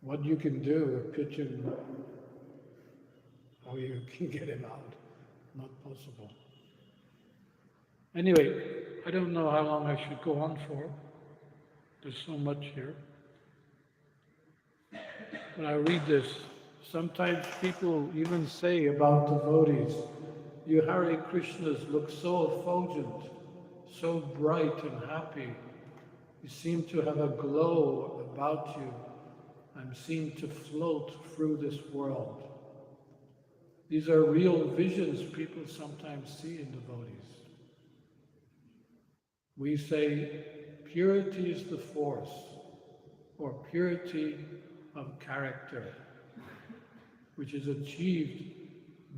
What you can do, a pigeon, how you can get him out. Not possible. Anyway, I don't know how long I should go on for. There's so much here. When I read this, sometimes people even say about devotees, you Hare Krishnas look so effulgent, so bright and happy. You seem to have a glow about you and seem to float through this world. These are real visions people sometimes see in devotees. We say purity is the force, or purity of character, which is achieved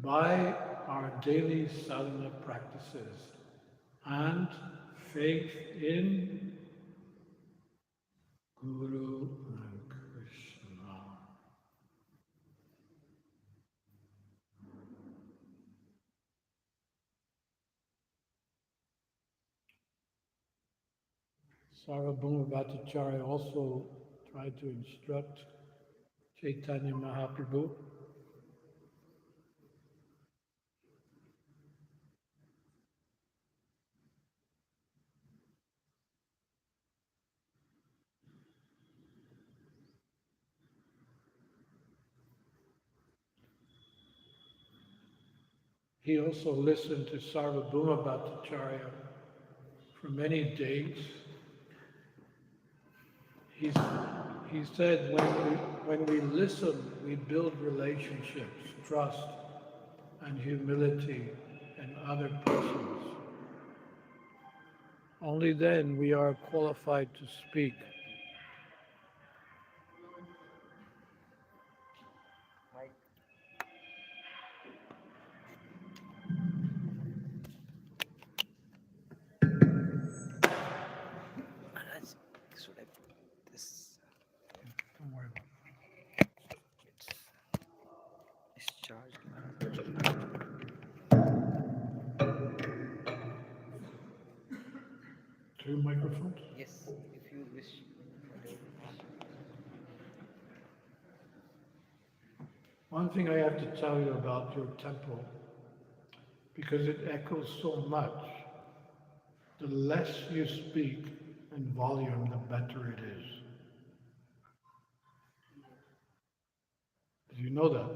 by our daily sadhana practices and faith in Guru and Krishna. Sarvabhauma Bhattacharya also tried to instruct Chaitanya Mahaprabhu. He also listened to Sarvabhauma Bhattacharya for many days. He said, when we listen, we build relationships, trust, and humility in other persons. Only then we are qualified to speak. Maharaj, should I put this? Don't worry about It's charged. it. 2 microphones? Yes, if you wish. Whatever. One thing I have to tell you about your temple, because it echoes so much, the less you speak in volume, the better it is. Did you know that?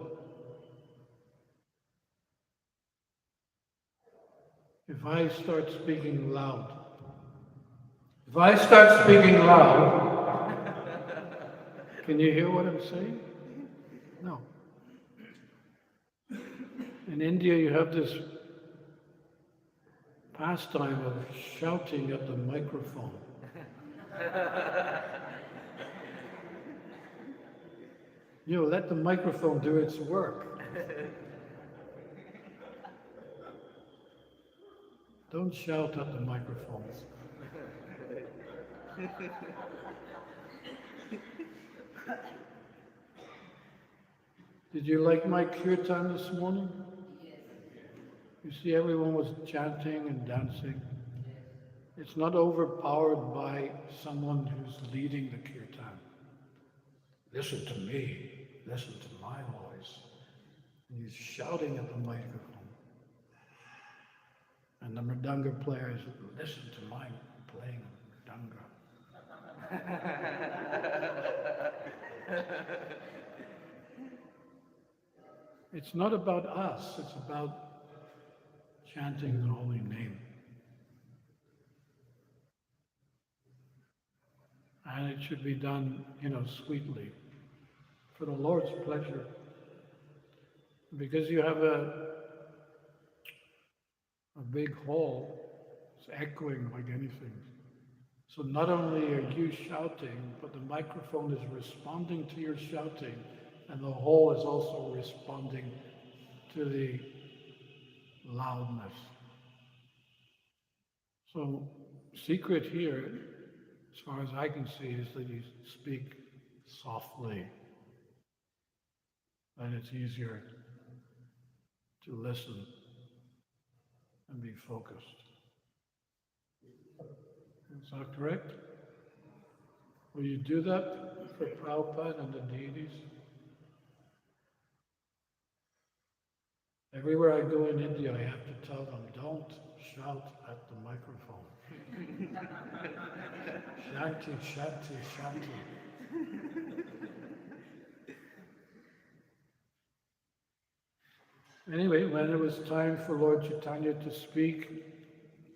If I start speaking loud, can you hear what I'm saying? No. In India, you have this pastime of shouting at the microphone. Let the microphone do its work. Don't shout at the microphones. Did you like my kirtan this morning? You see, everyone was chanting and dancing. It's not overpowered by someone who's leading the kirtan. Listen to me, listen to my voice. And he's shouting at the microphone. And the mridanga player is, listen to my playing mridanga. It's not about us, it's about chanting the holy name. And it should be done, sweetly, for the Lord's pleasure. Because you have a big hall, it's echoing like anything. So not only are you shouting, but the microphone is responding to your shouting, and the hall is also responding to the loudness. So, secret here, as far as I can see, is that you speak softly, and it's easier to listen. And and be focused. Is that correct? Will you do that for Prabhupada and the deities? Everywhere I go in India, I have to tell them, don't shout at the microphone. Shanti, shanti, shanti. Anyway, when it was time for Lord Chaitanya to speak,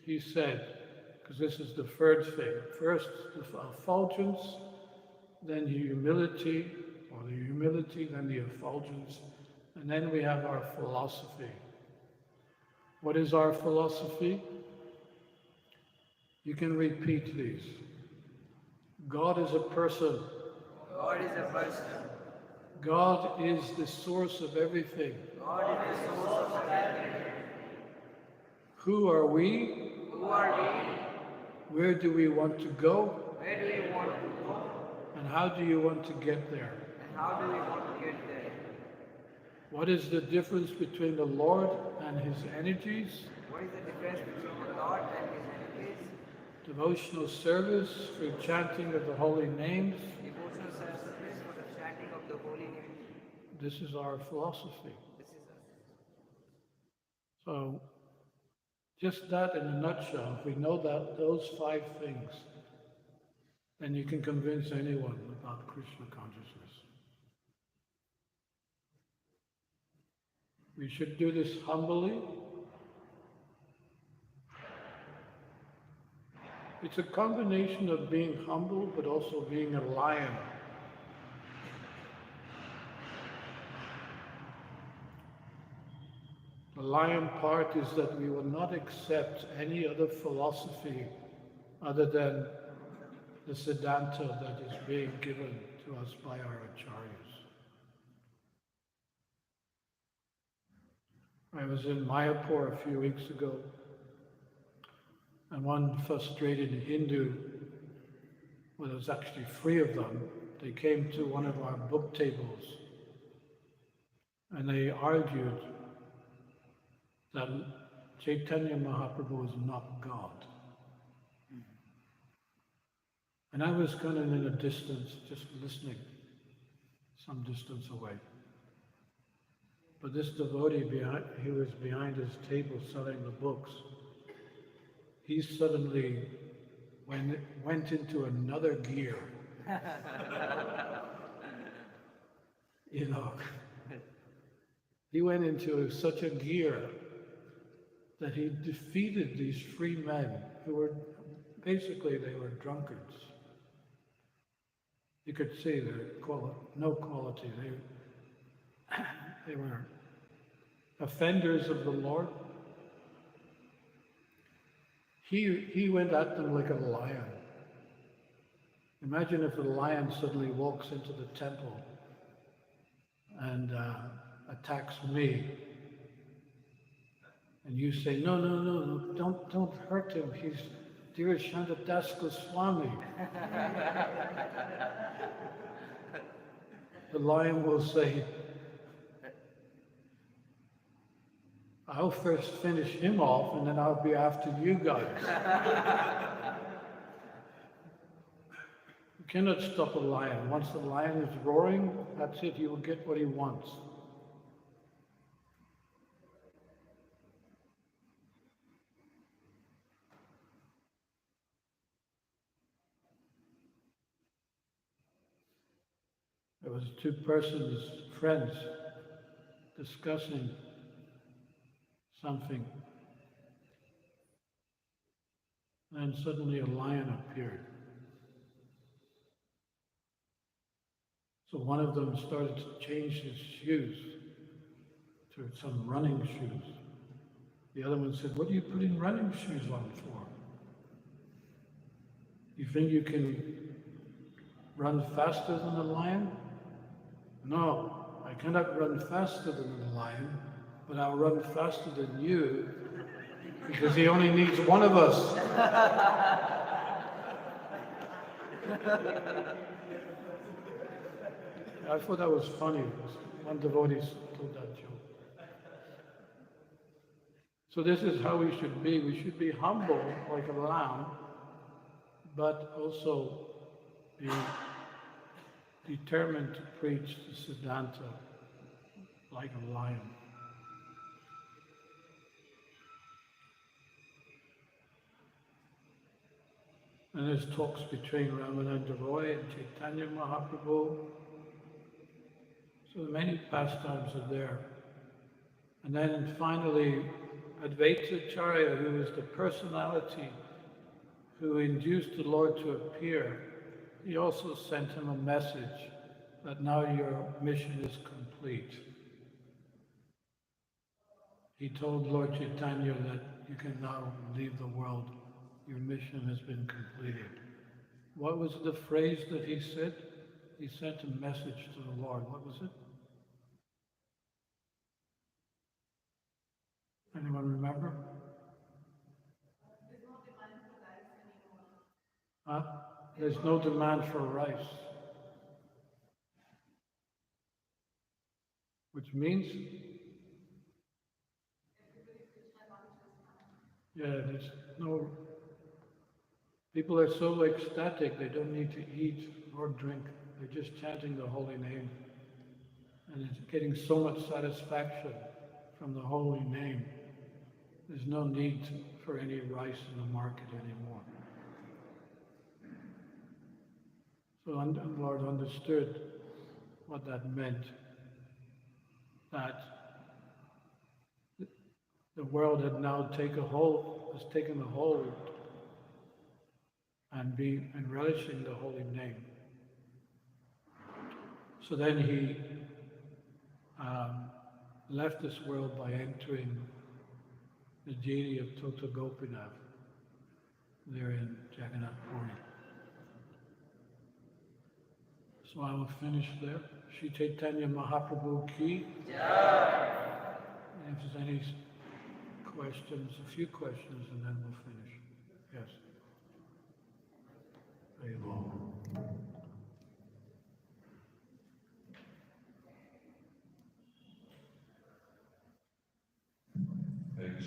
he said, because this is the third thing, first the effulgence, then humility, or the humility, then the effulgence, and then we have our philosophy. What is our philosophy? You can repeat these. God is a person. God is a person. God is the source of everything. God is the source of everything. Who are we? Who are we? Where do we want to go? Where do we want to go? And how do you want to get there? And how do we want to get there? What is the difference between the Lord and his energies? What is the difference between the Lord and his enemies? Devotional service through chanting of the holy names. Devotional service for the chanting of the holy name. This is our philosophy. This is us. So, just that in a nutshell, if we know that those 5 things, then you can convince anyone about Krishna consciousness. We should do this humbly. It's a combination of being humble but also being a lion. The lion part is that we will not accept any other philosophy other than the Siddhanta that is being given to us by our acharyas. I was in Mayapur a few weeks ago, and one frustrated Hindu, well, there was actually 3 of them, they came to one of our book tables and they argued that Chaitanya Mahaprabhu is not God. And I was kind of in a distance, just listening, some distance away. But this devotee, he was behind his table selling the books. He suddenly went into another gear. You know, he went into such a gear that he defeated these 3 men who were, basically they were drunkards. You could see their no quality. They were offenders of the Lord. He went at them like a lion. Imagine if a lion suddenly walks into the temple and attacks me. And you say, no, don't hurt him. He's Dhira Shantadas Goswami. The lion will say, I'll first finish him off and then I'll be after you guys. You cannot stop a lion. Once the lion is roaring, that's it, he will get what he wants. There was 2 persons, friends, discussing something. And suddenly a lion appeared. So one of them started to change his shoes to some running shoes. The other one said, what are you putting running shoes on for? You think you can run faster than a lion? No, I cannot run faster than the lion, but I'll run faster than you, because he only needs one of us. I thought that was funny. One devotee told that joke. So this is how we should be. We should be humble like a lamb, but also be determined to preach the Siddhanta like a lion. And there's talks between Ramananda Roy and Chaitanya Mahaprabhu. So many pastimes are there. And then finally, Advaita Acharya, who is the personality who induced the Lord to appear, he also sent him a message that now your mission is complete. He told Lord Chaitanya that you can now leave the world. Your mission has been completed. What was the phrase that he said? He sent a message to the Lord. What was it? Anyone remember? Huh? There's no demand for rice. Which means? Yeah, there's no... People are so ecstatic, they don't need to eat or drink. They're just chanting the holy name. And it's getting so much satisfaction from the holy name. There's no need for any rice in the market anymore. So the Lord understood what that meant, that the world had now taken a hold and relishing the holy name. So then he left this world by entering the deity of Tota Gopinath there in Jagannath Puri. So I will finish there. Shri Chaitanya Mahaprabhu ki. And if there's any questions, a few questions, and then we'll finish. Yes. Very long. Very good.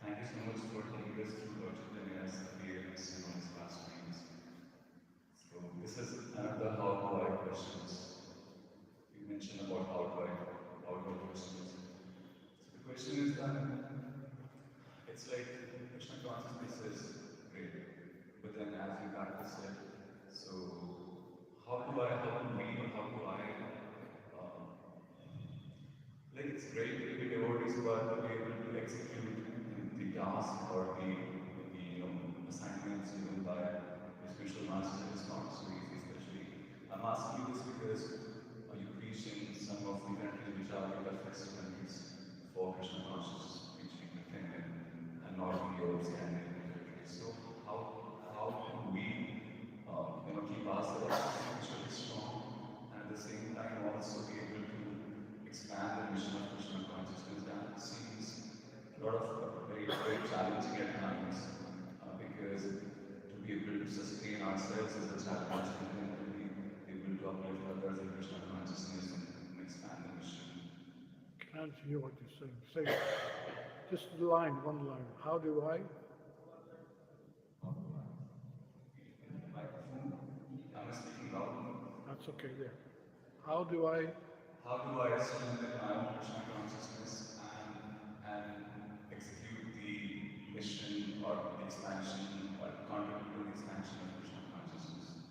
Thank you so much for taking us through Lord Chaitanya's appearance on his past dreams. So this is another how do I questions. You mentioned about how do I questions. So the question is that it's like Krishna consciousness is great, but then as you practice it, so how do we, or how do I, like it's great to be devotees, but to be able to execute the task or the assignments given by the spiritual master is not so easy, especially. I'm asking you this because you preaching some of the countries which are the toughest countries for Krishna consciousness preaching within and Northern Europe, Scandinavian countries. So how can we keep ourselves spiritually strong and at the same time also be able to expand the mission of Krishna consciousness? That seems a lot of very, very challenging at times because to be able to sustain ourselves is a challenge and then to be able to uplift others in Krishna consciousness and expand the mission. Can't hear what you're saying. Say it. Just one line. How do I? Microphone. Am I speaking loud? That's okay there. How do I Strengthen my own Krishna consciousness and execute the mission or the expansion or contribute to the expansion of Krishna consciousness?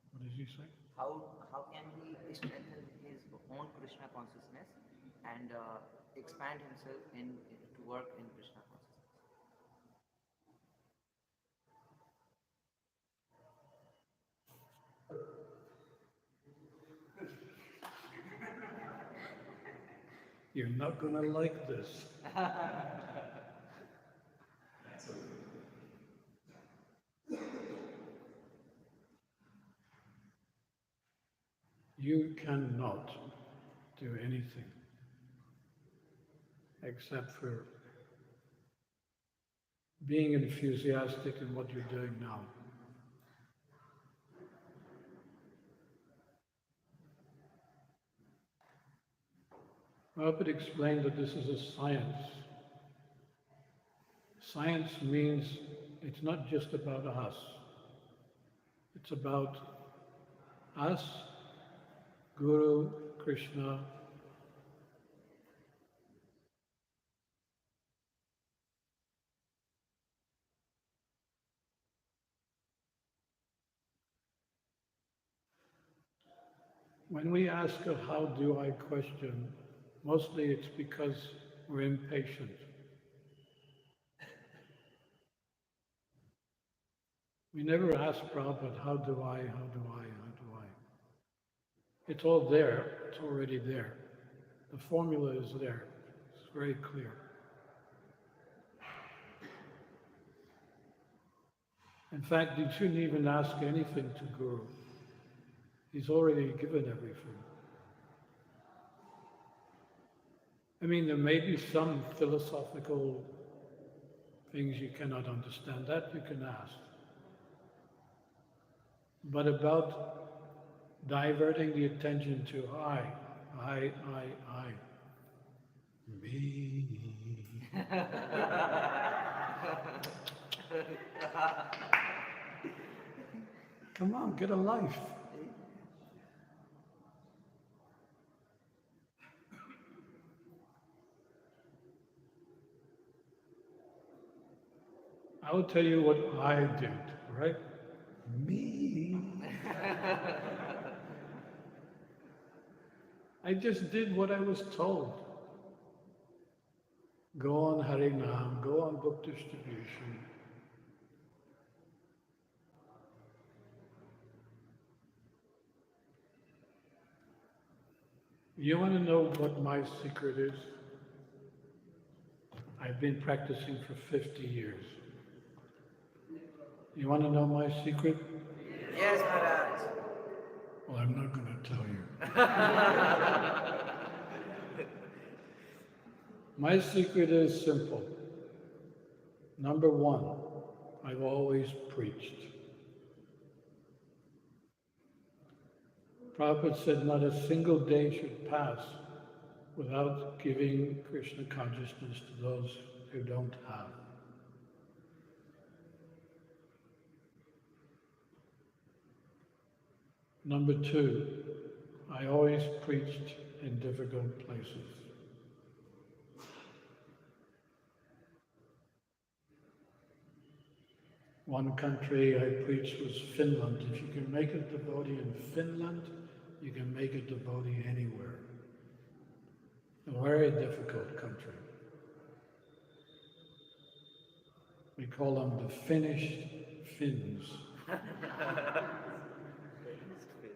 What does he say? How can he strengthen his own Krishna consciousness and expand himself to work in Krishna consciousness? You're not going to like this. That's okay. You cannot do anything except for being enthusiastic in what you're doing now. Prabhupada explained that this is a science. Science means it's not just about us. It's about us, Guru, Krishna, when we ask a how do I question, mostly it's because we're impatient. We never ask Prabhupada, how do I, how do I, how do I? It's all there, it's already there. The formula is there, it's very clear. In fact, you shouldn't even ask anything to Guru. He's already given everything. I mean, there may be some philosophical things you cannot understand, that you can ask. But about diverting the attention to I, me. Come on, get a life. I will tell you what I did, right? Me. I just did what I was told. Go on Harinam, go on book distribution. You want to know what my secret is? I've been practicing for 50 years. You want to know my secret? Yes, Maharaj. Well, I'm not going to tell you. My secret is simple. Number one, I've always preached. Prabhupada said not a single day should pass without giving Krishna consciousness to those who don't have. Number two, I always preached in difficult places. One country I preached was Finland. If you can make a devotee in Finland, you can make a devotee anywhere. A very difficult country. We call them the finished Finns.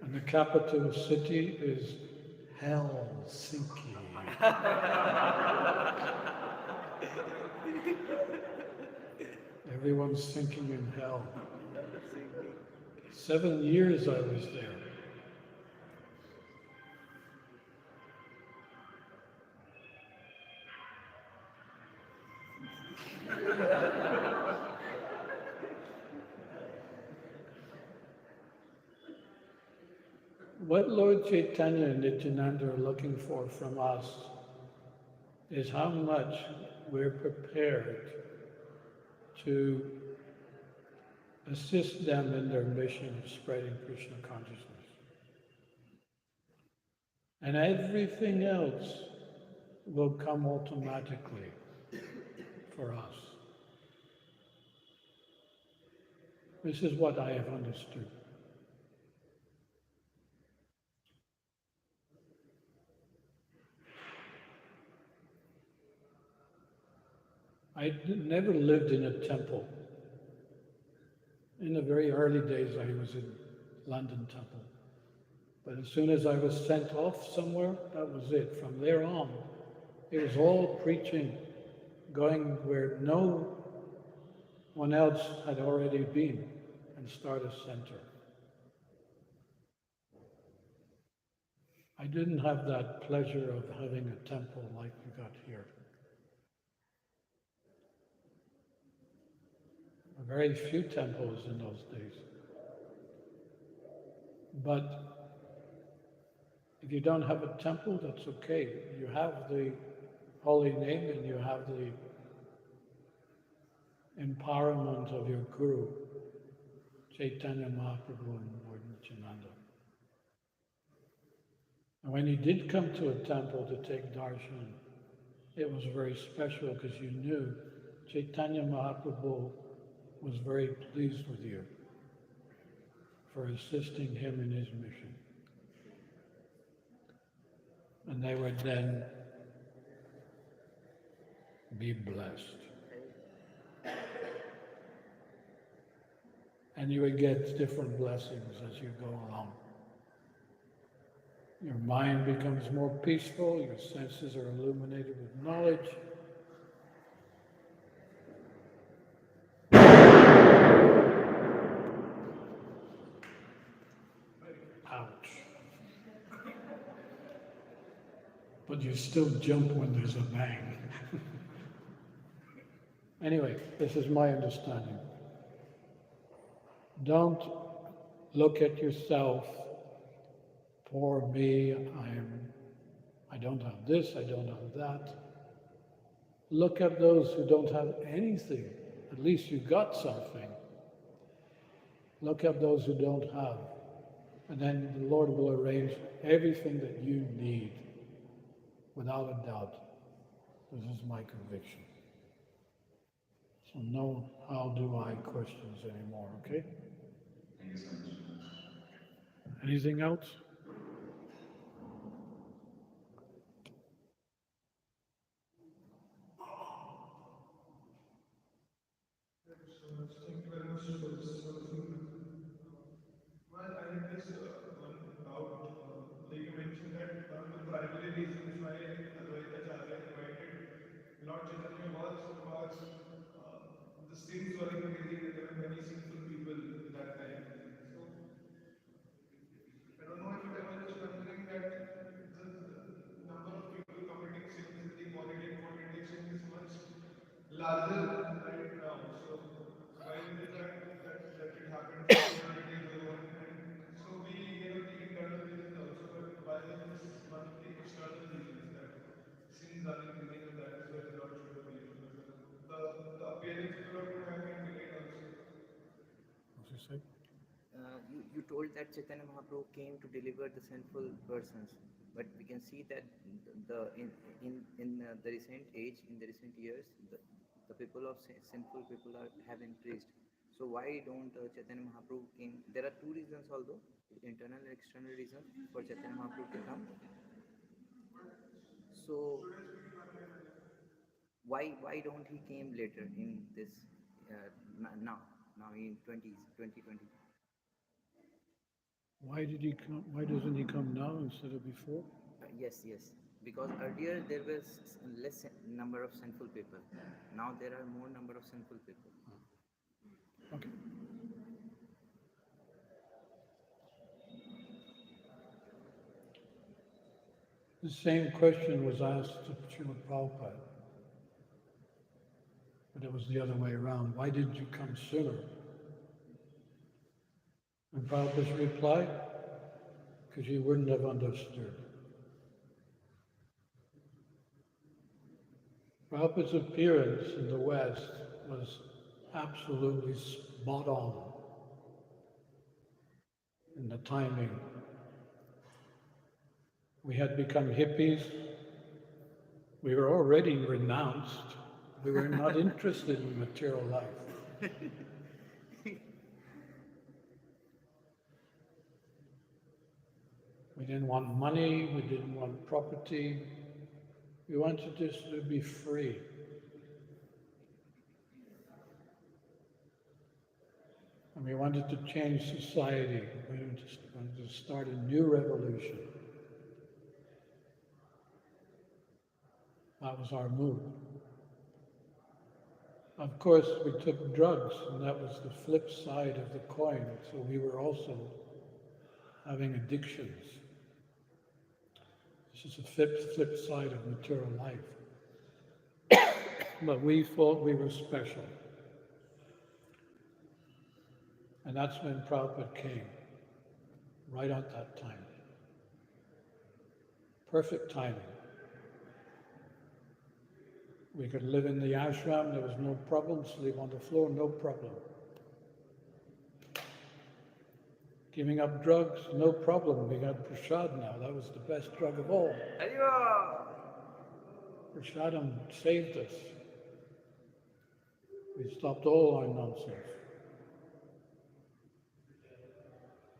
And the capital city is Helsinki. Everyone's sinking in hell. 7 years I was there. What Lord Chaitanya and Nityananda are looking for from us is how much we're prepared to assist them in their mission of spreading Krishna consciousness. And everything else will come automatically for us. This is what I have understood. I never lived in a temple. In the very early days, I was in London Temple. But as soon as I was sent off somewhere, that was it. From there on, it was all preaching, going where no one else had already been, and start a center. I didn't have that pleasure of having a temple like you got here. Very few temples in those days. But If you don't have a temple, that's okay. You have the holy name and you have the empowerment of your Guru, Chaitanya Mahaprabhu and Lord Nityananda. And when you did come to a temple to take darshan, it was very special because you knew Chaitanya Mahaprabhu was very pleased with you for assisting him in his mission. And they would then be blessed. And you would get different blessings as you go along. Your mind becomes more peaceful, your senses are illuminated with knowledge. Ouch. But you still jump when there's a bang. Anyway, this is my understanding. Don't look at yourself, poor me, I don't have this, I don't have that. Look at those who don't have anything. At least you got something. Look at those who don't have. And then the Lord will arrange everything that you need, without a doubt. This is my conviction. So no how do I questions anymore, okay? Thank you so much. Anything else? Thank you very much for this wonderful. Well, I had this one doubt. Like you mentioned that one of the primary reasons why Advaita Acharya invited Lord Chaitanya was because the sins were increasing and there were many sinful people at that time. So I don't know if I was just wondering that the number of people committing sins in the modern nation is much larger right now. So why is it that it happened 1400 years ago and so we gave the internal reasons also, but why is this one of the external reasons that sins are increasing and that is why the Lord should appear? Because the appearance of the Lord could have been delayed also. What's he say? You told that Chaitanya Mahaprabhu came to deliver the sinful persons, but we can see that the recent age, in the recent years, the people of sinful people have increased. So why don't Chaitanya Mahaprabhu came? There are two reasons, although internal and external reason for Chaitanya Mahaprabhu to come. So why don't he came later in this now in 2020? Why did he come? Why doesn't he come now instead of before? Yes. Because earlier there was less number of sinful people. Now there are more number of sinful people. Okay. The same question was asked to Srila Prabhupada, but it was the other way around. Why didn't you come sooner? And Prabhupada's reply, because you wouldn't have understood. Prabhupada's appearance in the West was absolutely spot on in the timing. We had become hippies. We were already renounced. We were not interested in material life. We didn't want money, we didn't want property. We wanted just to be free. And we wanted to change society. We wanted to start a new revolution. That was our mood. Of course, we took drugs, and that was the flip side of the coin. So we were also having addictions. This is a flip side of material life. But we thought we were special. And that's when Prabhupada came, right at that time. Perfect timing. We could live in the ashram, there was no problem, sleep on the floor, no problem. Giving up drugs, no problem. We got prasad now, that was the best drug of all. Prasadam saved us. We stopped all our nonsense.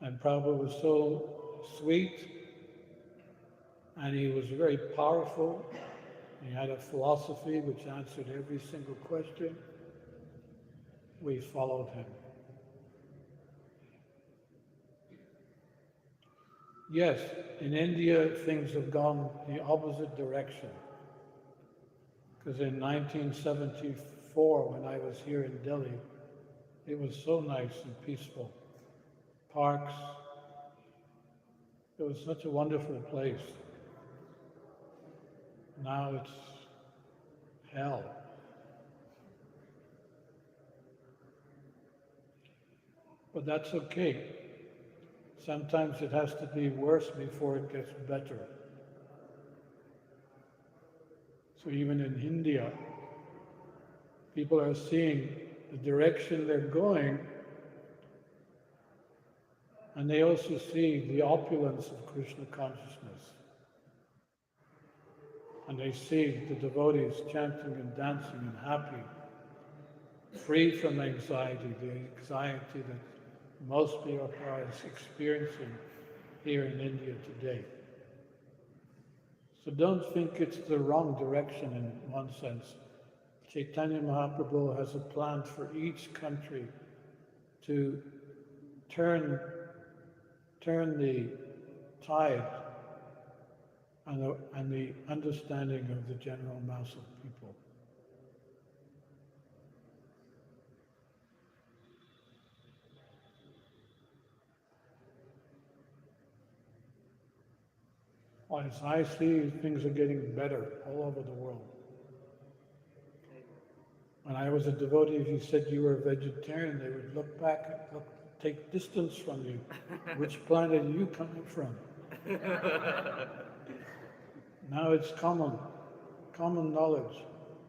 And Prabhupada was so sweet, and he was very powerful. He had a philosophy which answered every single question. We followed him. Yes, in India things have gone the opposite direction. Because in 1974, when I was here in Delhi, it was so nice and peaceful. Parks. It was such a wonderful place. Now it's hell. But that's okay. Sometimes it has to be worse before it gets better. So even in India, people are seeing the direction they're going, and they also see the opulence of Krishna consciousness. And they see the devotees chanting and dancing and happy, free from anxiety, the anxiety that most people are experiencing here in India today. So don't think it's the wrong direction in one sense. Chaitanya Mahaprabhu has a plan for each country to turn the tide and the understanding of the general mass of people. As I see, things are getting better all over the world. When I was a devotee, if you said you were a vegetarian, they would look back and take distance from you. Which planet are you coming from? Now it's common knowledge.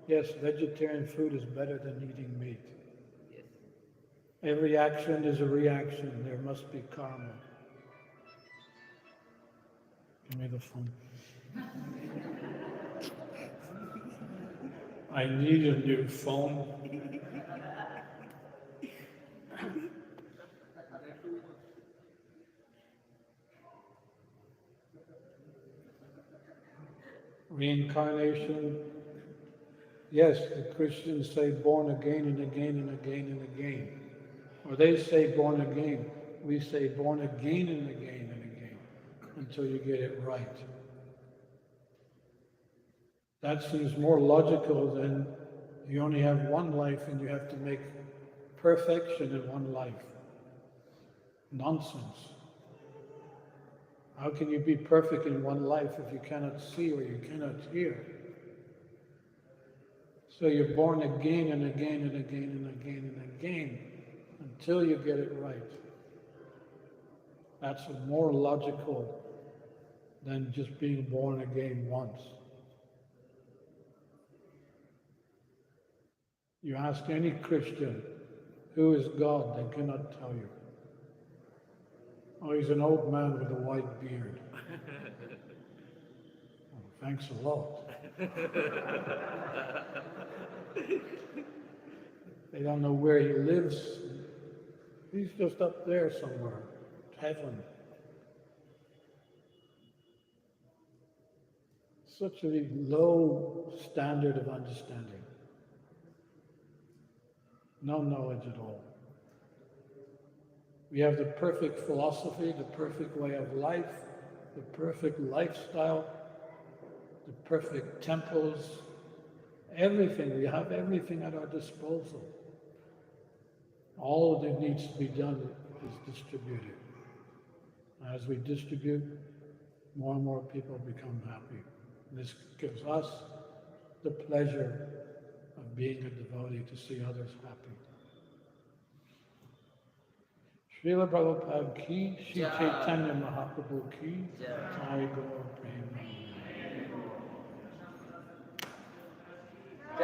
Yes, vegetarian food is better than eating meat. Yes. Every action is a reaction. There must be karma. Give me the phone. I need a new phone. Reincarnation. Yes, the Christians say born again and again and again and again. Or they say born again. We say born again and again and again until you get it right. That seems more logical than you only have one life and you have to make perfection in one life. Nonsense. How can you be perfect in one life if you cannot see or you cannot hear? So you're born again and again and again and again and again until you get it right. That's more logical than just being born again once. You ask any Christian, who is God? They cannot tell you. Oh, he's an old man with a white beard. Oh, thanks a lot. They don't know where he lives. He's just up there somewhere, heaven. Such a low standard of understanding. No knowledge at all. We have the perfect philosophy, the perfect way of life, the perfect lifestyle, the perfect temples, everything. We have everything at our disposal. All that needs to be done is distributed. As we distribute, more and more people become happy. This gives us the pleasure of being a devotee, to see others happy. Srila Prabhupada ki, Shri Chaitanya Mahaprabhu ki, Jai Gaur Prem.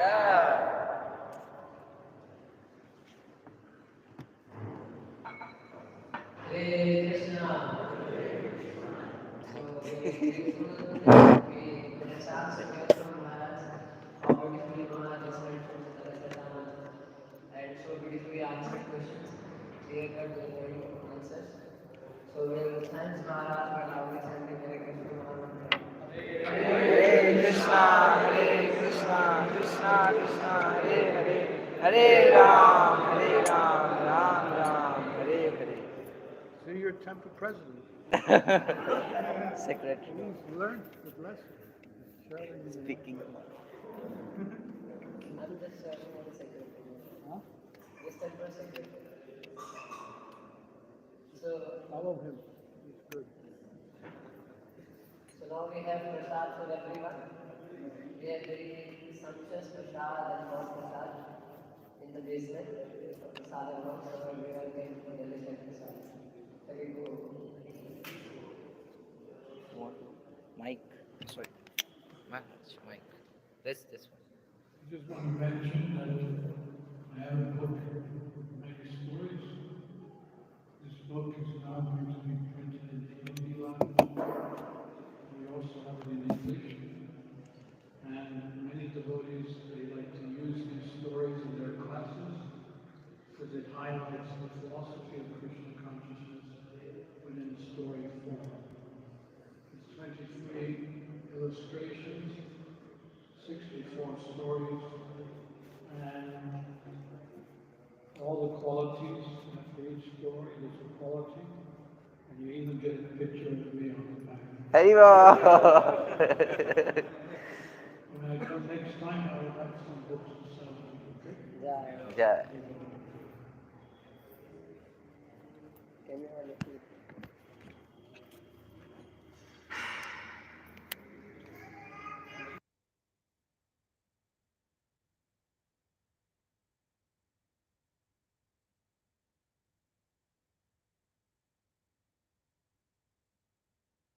Yeah. Hare Krishna. So we are grateful that we get a chance to hear from Maharaj how beautifully Maharaj listened from Chaitanya. And so beautifully answered questions, clear cut very answers. So we'll thanks Maharaj for loudly chanting Hare Krishna Mahamantra. Hare Krishna, Hare Krishna, Krishna Krishna, Hare Hare, Hare Ram, Ram Ram, Hare Hare. See your temple president. Secretary Please learn the lesson. Sharing the- speaking. I'm just serving as a secretary. Huh? Yes, temple secretary. So Follow him. He's good. So now we have prasad for everyone. We have very sumptuous prasad and non prasad in the basement. Prasad and non, so everyone can relish that prasad. So we go. What? Mike. Sorry. Maharaj, Mike. This one. I just want to mention that I have a book, many stories. This book is now going to be printed in Hindi language. We also have it in English. And many devotees, they like to use these stories in their classes because it highlights the philosophy of Krishna consciousness within story form. It's 23 illustrations, 64 stories, and all the qualities. For each story, there's a quality, and you even get a picture of me on the back. Haribo. When I come next time, I will have some books to sell to you, okay? Yeah. Can you have a look?